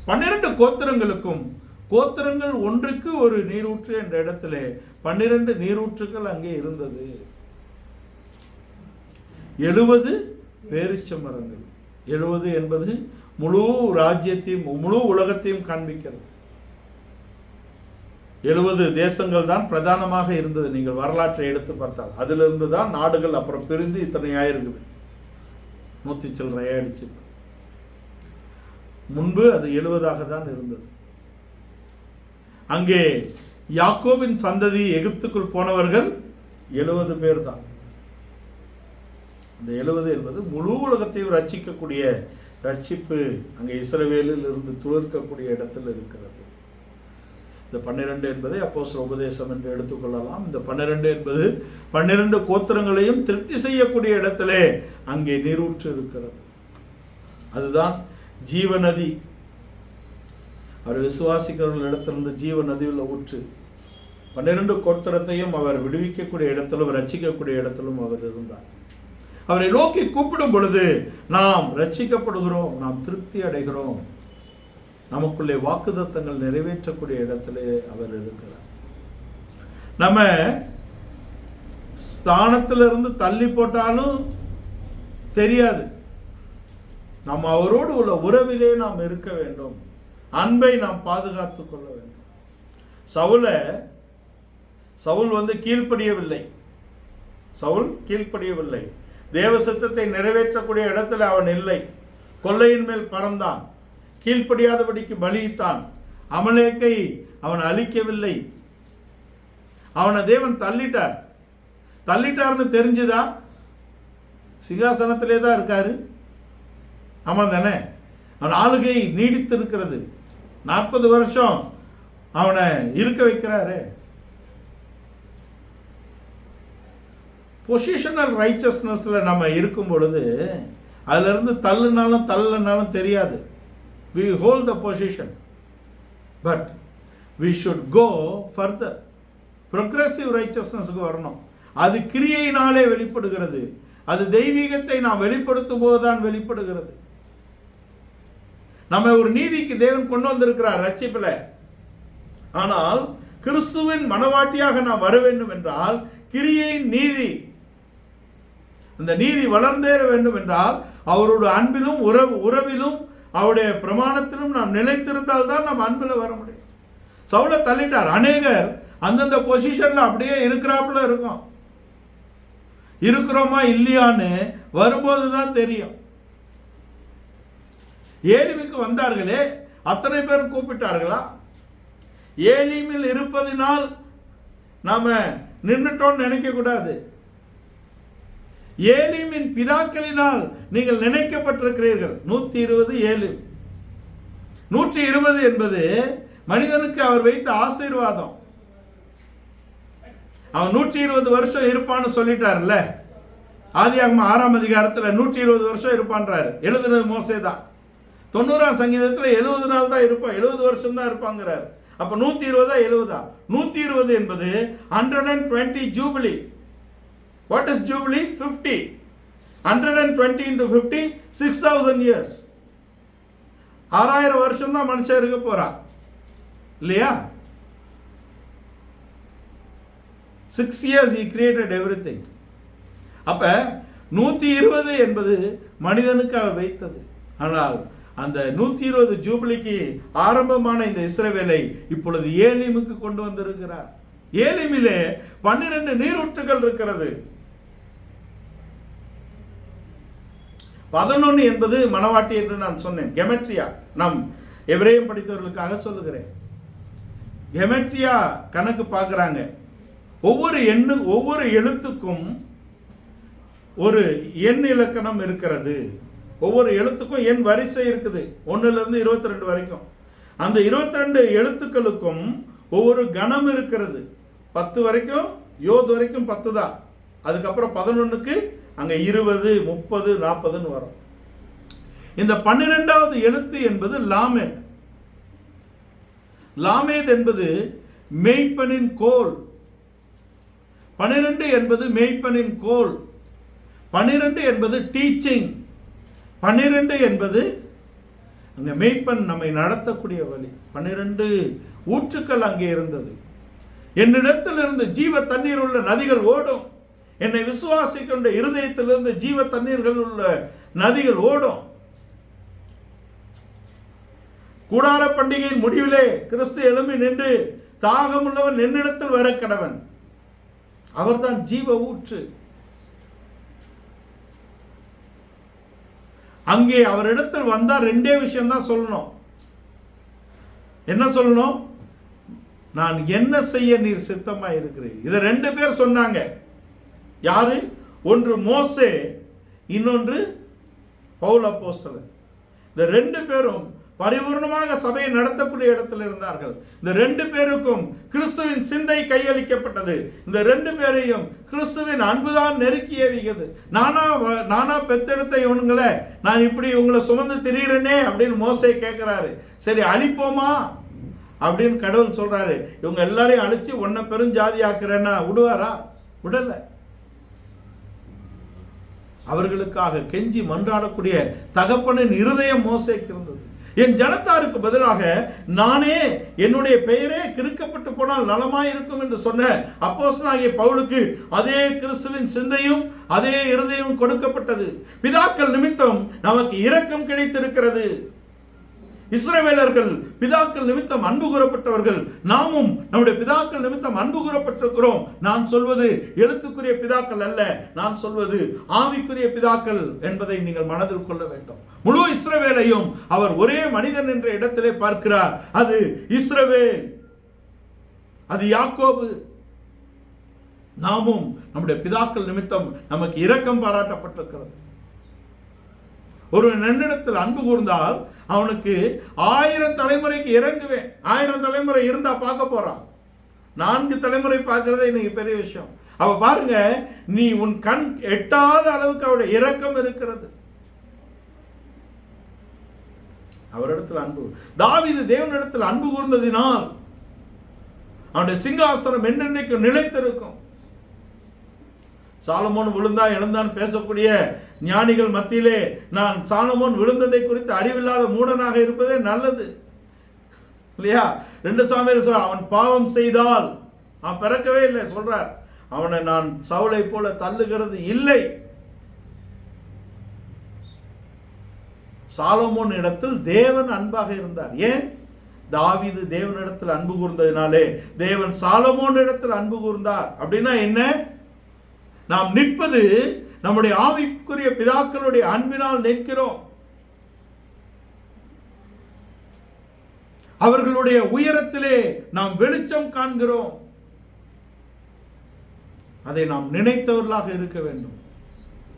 12 கோத்திரங்களுக்கும் கோத்திரங்கள் ஒன்றுக்கு ஒரு நீரூற்று என்ற இடத்திலே 12 நீரூற்றுகள் அங்கே இருந்தது. 70 பேரீச்ச மரங்கள். 70 என்பது முழு ராஜ்யத்தையும் முழு உலகத்தையும் காண்பிக்கிறது. 70 தேசங்கள் தான் பிரதானமாக இருந்தது. நீங்கள் வரலாற்றை எடுத்து பார்த்தால் அதிலிருந்து தான் நாடுகள் அப்புறம் பிரிந்து இத்தனை ஆயிருக்குது. 100 சில்லறை ஆயிடுச்சு. முன்பு அது 70ஆக தான் இருந்தது. அங்கே யாக்கோபின் சந்ததி எகிப்துக்குள் போனவர்கள் 70 பேர் தான். இந்த 70 என்பது முழு உலகத்தையும் ரட்சிக்கக்கூடிய ரட்சிப்பு அங்கே இஸ்ரவேலில் இருந்து துளிர்க்கக்கூடிய இடத்தில் இருக்கிறது. இந்த 12 என்பதை அப்போஸ்தலர் உபதேசம் என்று எடுத்துக்கொள்ளலாம். இந்த 12 என்பது 12 கோத்திரங்களையும் திருப்தி செய்யக்கூடிய இடத்திலே அங்கே நீரூற்று இருக்கிறது. அதுதான் ஜீவநதி. அவர் விசுவாசிக்கிறவர்கள் இடத்திலிருந்து ஜீவ நதியுள்ள ஊற்று. 12 கோத்திரத்தையும் அவர் விடுவிக்கக்கூடிய இடத்திலும் ரட்சிக்கக்கூடிய இடத்திலும் அவர் இருந்தார். அவரை நோக்கி கூப்பிடும் பொழுது நாம் ரட்சிக்கப்படுகிறோம், நாம் திருப்தி அடைகிறோம். நமக்குள்ளே வாக்குத்தத்தங்கள் நிறைவேற்றக்கூடிய இடத்திலே அவர் இருக்கிறார். நம்ம ஸ்தானத்திலிருந்து தள்ளி போட்டாலும் தெரியாது. நாம் அவரோடு உள்ள உறவிலே நாம் இருக்க வேண்டும். அன்பை நாம் பாதுகாத்துக் கொள்ள வேண்டும். சவுல் கீழ்ப்படியவில்லை. சவுல் கீழ்ப்படியவில்லை. தேவ சித்தத்தை நிறைவேற்றக்கூடிய இடத்துல அவன் இல்லை. கொள்ளையின் மேல் பறந்தான். கீழ்ப்படியாதபடிக்கு பலியிட்டான். அமலேக்கை அவன் அழிக்கவில்லை. அவனை தேவன் தள்ளிட்டார்னு தெரிஞ்சுதா? சிங்காசனத்திலே தான் இருக்காரு. ஆமாம் தானே? அவன் ஆளுகை நீடித்து இருக்கிறது. 40 வருஷம் அவனை இருக்க வைக்கிறாரு. பொசிஷனல் ரைச்சஸ்னஸ்ல நம்ம இருக்கும் பொழுது அதுல இருந்து தள்ளனாலும் தெரியாது. we hold the position but we should go further. progressive righteousnessக்கு வரணும். அது கிரியையினாலே வெளிப்படுகிறது. அது தெய்வீகத்தை நாம் வெளிப்படுத்தும் போதுதான் வெளிப்படுகிறது. நம்ம ஒரு நீதிக்கு தேவன் கொண்டு வந்திருக்கிறார் ரட்சிப்பில். ஆனால் கிறிஸ்துவின் மனவாட்டியாக நாம் வர வேண்டும் என்றால் கிரியையின் நீதி, அந்த நீதி வளர்ந்தேற வேண்டும் என்றால் அவரோட அன்பிலும் உறவிலும் அவருடைய பிரமாணத்திலும் நாம் நிலைத்திருந்தால் தான் நம்ம அன்பில் வர முடியும். சவுலை தள்ளிட்டார். அநேகர் அந்தந்த பொசிஷன்ல அப்படியே இருக்கிறாப்புல இருக்கும். இருக்கிறோமா இல்லையான்னு வரும்போது தான் தெரியும். ஏலிமுக்கு வந்தார்களே, அத்தனை பேரும் கூப்பிட்டார்களா? ஏலிமில் இருப்பதினால் நாம நின்றுட்டோம்னு நினைக்க கூடாது. ஏலிமின் பிதாக்களினால் நீங்கள் நினைக்கப்பட்டிருக்கிறீர்கள். 120 ஏலிம். 120 என்பது மனிதனுக்கு அவர் வைத்த ஆசீர்வாதம். அவன் 120 வருஷம் இருப்பான்னு சொல்லிட்டார்ல. ஆதியாகமம் 6ஆம் அதிகாரத்தில் 120 வருஷம் இருப்பான்றாரு. எழுதுனது மோசே தான். 90ஆம் சங்கீதத்தில் 70 நாள் தான் இருப்பான், 70 வருஷம் தான் இருப்பாங்கிறார். அப்ப 120 70. 120 என்பது 120 jubilee. What is jubilee? 50. 120 into 50 6000 years. 6000 வருஷம் தான் மனுஷன் இருக்க போறா இல்லையா? 6 years he created everything. அப்ப 120 என்பது மனிதனுக்கு அவர் வைத்தது. ஆனால் அந்த 120 ஜூபிலிக்கு ஆரம்பமான இந்த இஸ்ரவேலை இப்பொழுது ஏலிமுக்கு கொண்டு வந்திருக்கிறார். ஏலிமிலே 12 நீரூற்றுகள் இருக்கிறது. 11 என்பது மணவாட்டி என்று நான் சொன்னேன். கெமெட்ரியா, நாம் எபிரேயம் படித்தவர்களுக்காக சொல்லுகிறேன். கெமெட்ரியா கணக்கு பார்க்குறாங்க. ஒவ்வொரு எழுத்துக்கும் ஒரு எண் இலக்கணம் இருக்கிறது. ஒவ்வொரு எழுத்துக்கும் எண் வரிசை இருக்குது, 1லிருந்து 22 வரைக்கும். அந்த 22 எழுத்துக்களுக்கும் ஒவ்வொரு கணம் இருக்கிறது. 10 வரைக்கும், யோத் வரைக்கும் 10 தான். அதுக்கப்புறம் 11க்கு அங்கே 20, 30, 40ன்னு வரும். இந்த 12வது எழுத்து என்பது லாமேத். லாமேத் என்பது மேய்ப்பனின் கோல். 12 என்பது மேய்ப்பனின் கோல். 12 என்பது டீச்சிங். 12 என்பது அங்கே மேய்ப்பன் நம்மை நடத்தக்கூடிய வழி. 12 ஊற்றுக்கள் அங்கே இருந்தது. என்னிடத்திலிருந்து ஜீவ தண்ணீர் உள்ள நதிகள் ஓடும். என்னை விசுவாசிக்கின்ற இருதயத்திலிருந்து ஜீவ தண்ணீர்கள் உள்ள நதிகள் ஓடும். கூடார பண்டிகையின் முடிவிலே கிறிஸ்து எழும்பி நின்று தாகமுள்ளவன் என்னிடத்தில் வர கடவன். அவர்தான் ஜீவ ஊற்று. அங்கே அவரிடத்தில் வந்தா 2 விஷயம் தான் சொல்லணும். என்ன சொல்லணும்? நான் என்ன செய்ய நீர் சித்தமா இருக்கிறீர். இதை 2 பேர் சொன்னாங்க. யாரு? ஒன்று மோசே, இன்னொன்று பவுல் அப்போஸ்தலன். இந்த 2 பேரும் பரிபூர்ணமாக சபையை நடத்தக்கூடிய இடத்தில் இருந்தார்கள். இந்த 2 பேருக்கும் கிறிஸ்துவின் சிந்தை கையளிக்கப்பட்டது. இந்த 2 பேரையும் கிறிஸ்துவின் அன்புதான் நெருக்கியவிகிறது. நானா பெத்தெடுத்த இவனுங்களை நான் இப்படி உங்களை சுமந்து திரியிறேனே அப்படின்னு மோசே கேட்கிறாரு. சரி அழிப்போமா அப்படின்னு கடவுள் சொல்றாரு. இவங்க எல்லாரையும் அழிச்சு ஒன்ன பெருஞ்சாதி ஆக்குறேன்னா விடுவாரா? விடல. அவர்களுக்காக கெஞ்சி மன்றாடக்கூடிய தகப்பனின் இருதயம் மோசேக்கு இருந்தது. என் ஜனத்தாருக்கு பதிலாக நானே என்னுடைய பெயரே கிறுக்கப்பட்டு போனால் நலமாயிருக்கும் என்று சொன்ன அப்போஸ்தலனாகிய பவுலுக்கு அதே கிறிஸ்துவின் சிந்தையும் அதே இருதயமும் கொடுக்கப்பட்டது. பிதாக்கள் நிமித்தம் நமக்கு இரக்கம் கிடைத்திருக்கிறது. இஸ்ரவேலர்கள் பிதாக்கள் நிமித்தம் அன்பு கூறப்பட்டவர்கள். நாமும் நம்முடைய பிதாக்கள் நிமித்தம் அன்பு கூறப்பட்டிருக்கிறோம். நான் சொல்வது எழுத்துக்குரிய பிதாக்கள் அல்ல, நான் சொல்வது ஆவிக்குரிய பிதாக்கள் என்பதை நீங்கள் மனதில் கொள்ள வேண்டும். முழு இஸ்ரவேலையும் அவர் ஒரே மனிதன் என்ற இடத்திலே பார்க்கிறார். அது இஸ்ரவேல், அது யாக்கோபு. நாமும் நம்முடைய பிதாக்கள் நிமித்தம் நமக்கு இரக்கம் பாராட்டப்பட்டிருக்கிறது. ஒருவன் என்னிடத்தில் அன்பு கூர்ந்தால் அவனுக்கு 1000 தலைமுறைக்கு இறங்குவேன். 1000 தலைமுறை இருந்தா பார்க்க போறான். 4 தலைமுறை பார்க்கறதே இன்னைக்கு பெரிய விஷயம். அவ பாருங்க, நீ உன் கண் எட்டாத அளவுக்கு அவருடைய இரக்கம் இருக்கிறது. அவரிடத்தில் அன்பு. தாவீது தேவனிடத்தில் அன்பு கூர்ந்ததினால் அவனுடைய சிங்காசனம் என்னென்னைக்கும் நிலைத்திருக்கும். சாலமோன் விழுந்தா எழுந்தான் பேசக்கூடிய ஞானிகள் மத்தியிலே நான் சாலமோன் விழுந்ததை குறித்து அறிவில்லாத மூடனாக இருப்பதே நல்லது இல்லையா? 2 சாமுவேல் சொல்ற, அவன் பாவம் செய்தால் அவன் பிறக்கவே இல்லை சொல்றார். அவனை நான் சவுலை போல தள்ளுகிறது இல்லை. சாலமோன் இடத்தில் தேவன் அன்பாக இருந்தார். ஏன்? தாவீது தேவனிடத்தில் அன்பு கூர்ந்ததினாலே தேவன் சாலமோன் இடத்தில் அன்பு கூர்ந்தார். அப்படின்னா என்ன? நாம் நிற்பது நம்முடைய ஆவிக்குரிய பிதாக்களுடைய அன்பினால் நிற்கிறோம். அவர்களுடைய உயரத்திலே நாம் வெளிச்சம் காண்கிறோம். அதை நாம் நினைத்தவர்களாக இருக்க வேண்டும்.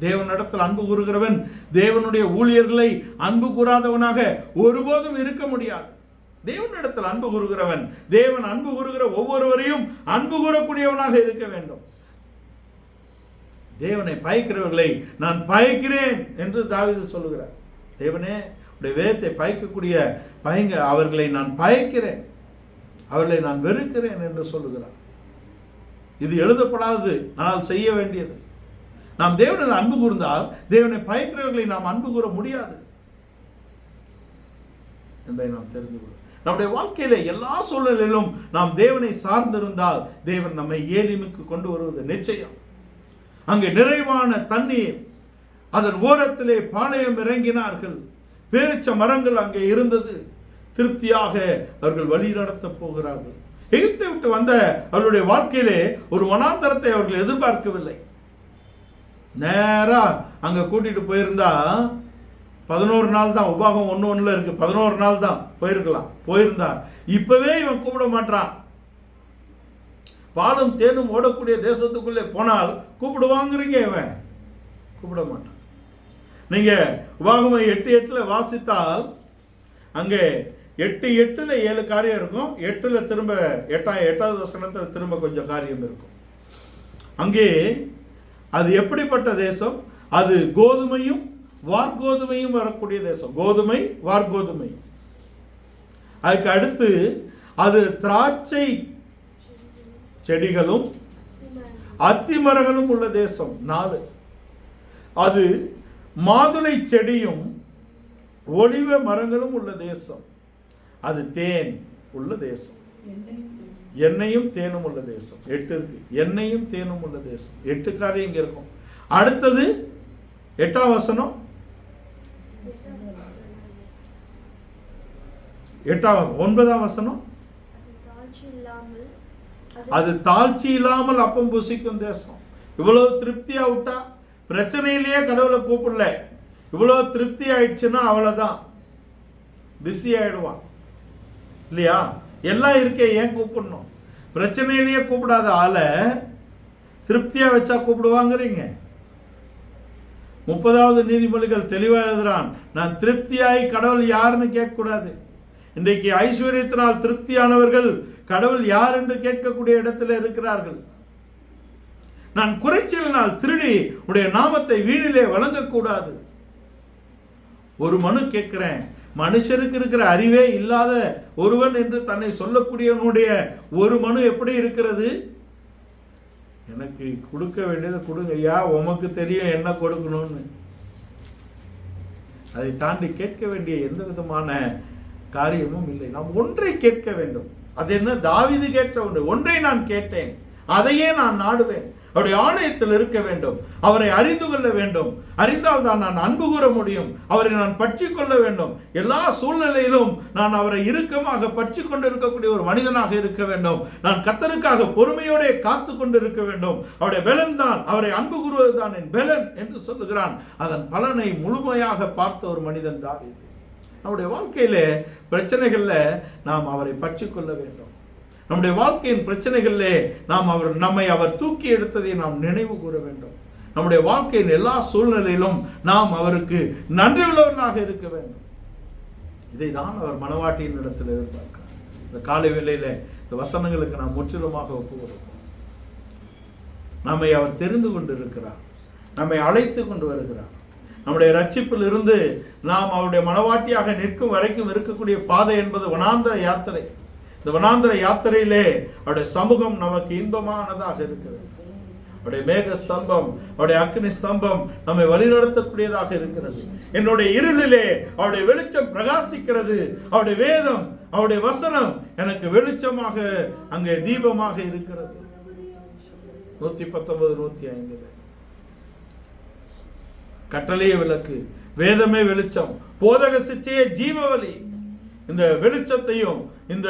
தேவனிடத்தில் அன்பு கூறுகிறவன் தேவனுடைய ஊழியர்களை அன்பு கூறாதவனாக ஒருபோதும் இருக்க முடியாது. தேவனிடத்தில் அன்பு கூறுகிறவன் தேவன் அன்பு கூறுகிற ஒவ்வொருவரையும் அன்பு கூறக்கூடியவனாக இருக்க வேண்டும். தேவனை பயக்கிறவர்களை நான் பயக்கிறேன் என்று தாவீது சொல்லுகிறார். தேவனே உடைய வேதத்தை பயக்கக்கூடிய அவர்களை நான் பயக்கிறேன், அவர்களை நான் வெறுக்கிறேன் என்று சொல்லுகிறார். இது எழுதப்படாதது, ஆனால் செய்ய வேண்டியது. நாம் தேவனை அன்பு கூர்ந்தால் தேவனை பயக்கிறவர்களை நாம் அன்பு கூற முடியாது என்பதை நாம் தெரிந்து கொள்வோம். நம்முடைய வாழ்க்கையில எல்லா சூழ்நிலையிலும் நாம் தேவனை சார்ந்திருந்தால் தேவன் நம்மை ஏலிமுக்கு கொண்டு வருவது நிச்சயம். அங்கே நிறைவான தண்ணீர், அதன் ஓரத்திலே பாளையம் இறங்கினார்கள். பேரிச்ச மரங்கள் அங்கே இருந்தது. திருப்தியாக அவர்கள் வழி நடத்த போகிறார்கள். எகிப்தை விட்டு வந்த அவர்களுடைய வாழ்க்கையிலே ஒரு வனாந்தரத்தை அவர்கள் எதிர்பார்க்கவில்லை. நேரா அங்க கூட்டிட்டு போயிருந்தா 11 நாள் தான். உபாகம் 1:1 இருக்கு, 11 நாள் தான் போயிருக்கலாம். போயிருந்தா இப்பவே இவன் கூப்பிட மாட்டான். பாலும் தேனும் ஓடக்கூடிய தேசத்துக்குள்ளே போனால் கூப்பிடுவாங்கிறீங்க, இவன் கூப்பிட மாட்டான். நீங்க உபாகம் 8:8 வாசித்தால் அங்கே 8:8 7 காரியம் இருக்கும். 8 திரும்ப 8வது வசனத்தில் திரும்ப கொஞ்சம் காரியம் இருக்கும். அங்கே அது எப்படிப்பட்ட தேசம்? அது கோதுமையும் வார்கோதுமையும் வரக்கூடிய தேசம். கோதுமை வார்கோதுமை. அதுக்கு அடுத்து அது திராட்சை செடிகளும் அத்திமரங்களும் உள்ள தேசம் 4. அது மாதுளை செடியும் ஒலிவ மரங்களும் உள்ள தேசம். அது தேன் உள்ள தேசம். எண்ணெயும் தேனும் உள்ள தேசம். 8 இருக்கு. எண்ணெயும் தேனும் உள்ள தேசம். 8 காரியம் இங்க இருக்கும். அடுத்தது 8ஆம் வசனம். 9ஆம் வசனம். அது தாழ்ச்சி இல்லாமல் அப்பம் புசிக்கும் தேசம். இவ்வளவு திருப்தியா விட்டா பிரச்சனையிலேயே கடவுளை கூப்பிடல. இவ்வளவு திருப்தி ஆயிடுச்சுன்னா அவ்வளவுதான், பிஸி ஆயிடுவான் இல்லையா? எல்லாம் இருக்கே, ஏன் கூப்பிடணும்? பிரச்சனையிலேயே கூப்பிடாத ஆளை திருப்தியா வச்சா கூப்பிடுவாங்கிறீங்க. 30வது நீதிமொழிகள் தெளிவாக எழுதுறான், நான் திருப்தியாய் கடவுள் யாருன்னு கேட்கக்கூடாது. இன்றைக்கு ஐஸ்வர்யத்தினால் திருப்தியானவர்கள் கடவுள் யார் என்று கேட்கக்கூடிய இடத்துல இருக்கிறார்கள். நான் குறைச்சலினால் திருடி உடைய நாமத்தை வீணிலே வழங்கக்கூடாது. ஒரு மனு கேட்கிறேன், மனுஷருக்கு இருக்கிற அறிவே இல்லாத ஒருவன் என்று தன்னை சொல்லக்கூடியவனுடைய ஒரு மனு எப்படி இருக்கிறது? எனக்கு கொடுக்க வேண்டியதை கொடுங்க ஐயா, உமக்கு தெரியும் என்ன கொடுக்கணும்னு. அதை தாண்டி கேட்க வேண்டிய எந்த விதமான காரியமும் இல்லை. நாம் ஒன்றை கேட்க வேண்டும். அது என்ன? தாவீது கேட்ட ஒன்றை நான் கேட்டேன், அதையே நான் நாடுவேன். அவருடைய ஆணையத்தில் இருக்க வேண்டும். அவரை அறிந்து கொள்ள வேண்டும். அறிந்தால் தான் நான் அன்பு கூற முடியும். அவரை நான் பற்றி கொள்ள வேண்டும். எல்லா சூழ்நிலையிலும் நான் அவரை இறுக்கமாக பற்றி கொண்டு இருக்கக்கூடிய ஒரு மனிதனாக இருக்க வேண்டும். நான் கர்த்தருக்காக பொறுமையோட காத்து கொண்டு இருக்க வேண்டும். அவருடைய பலன் தான், அவரை அன்பு கூறுவதுதான் என் பலன் என்று சொல்லுகிறான். அதன் பலனை முழுமையாக பார்த்த ஒரு மனிதன் தாவீது. நம்முடைய வாழ்க்கையிலே பிரச்சனைகள்ல நாம் அவரை பற்றி கொள்ள வேண்டும். நம்முடைய வாழ்க்கையின் பிரச்சனைகளிலே நம்மை அவர் தூக்கி எடுத்ததை நாம் நினைவு கூற வேண்டும். நம்முடைய வாழ்க்கையின் எல்லா சூழ்நிலையிலும் நாம் அவருக்கு நன்றி உள்ளவர்களாக இருக்க வேண்டும். இதை தான் அவர் மனவாட்டியின் இடத்தில் எதிர்பார்க்கிறார். இந்த காலை வேளையில இந்த வசனங்களுக்கு நாம் முற்றிலுமாக ஒப்புக்கொடுப்போம். நம்மை அவர் தெரிந்து கொண்டு இருக்கிறார். நம்மை அழைத்து கொண்டு வருகிறார். நம்முடைய ரட்சிப்பில் இருந்து நாம் அவருடைய மனவாட்டியாக நிற்கும் வரைக்கும் இருக்கக்கூடிய பாதை என்பது வனாந்தர யாத்திரை. இந்த வனாந்தர யாத்திரையிலே அவருடைய சமூகம் நமக்கு இன்பமானதாக இருக்கிறது. அவருடைய மேக ஸ்தம்பம், அவருடைய அக்னி ஸ்தம்பம் நம்மை வழிநடத்தக்கூடியதாக இருக்கிறது. என்னுடைய இருளிலே அவருடைய வெளிச்சம் பிரகாசிக்கிறது. அவருடைய வேதம், அவருடைய வசனம் எனக்கு வெளிச்சமாக அங்கே தீபமாக இருக்கிறது. 119 105 கட்டளையே விளக்கு, வேதமே வெளிச்சம், போதக சிச்சையே ஜீவவழி. இந்த வெளிச்சத்தையும் இந்த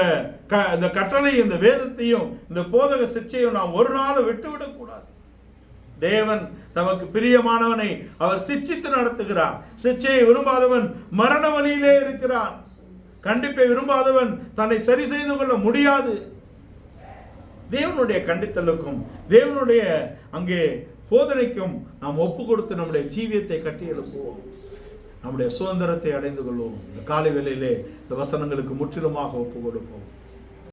கட்டளை, இந்த வேதத்தையும் இந்த போதக சிச்சையும் நாம் ஒரு நாளும் விட்டுவிடக் கூடாது. தேவன் தமக்கு பிரியமானவனை அவர் சிட்சித்து நடத்துகிறார். சிச்சையை விரும்பாதவன் மரண வழியிலே இருக்கிறான். கண்டிப்பை விரும்பாதவன் தன்னை சரி செய்து கொள்ள முடியாது. தேவனுடைய கண்டித்தலுக்கும் தேவனுடைய அங்கே போதனைக்கும் நாம் ஒப்பு கொடுத்து நம்முடைய ஜீவியத்தை கட்டி எழுப்புவோம். நம்முடைய சுதந்திரத்தை அடைந்து கொள்வோம். இந்த காலை வேளையிலே இந்த வசனங்களுக்கு முற்றிலுமாக ஒப்பு கொடுப்போம்.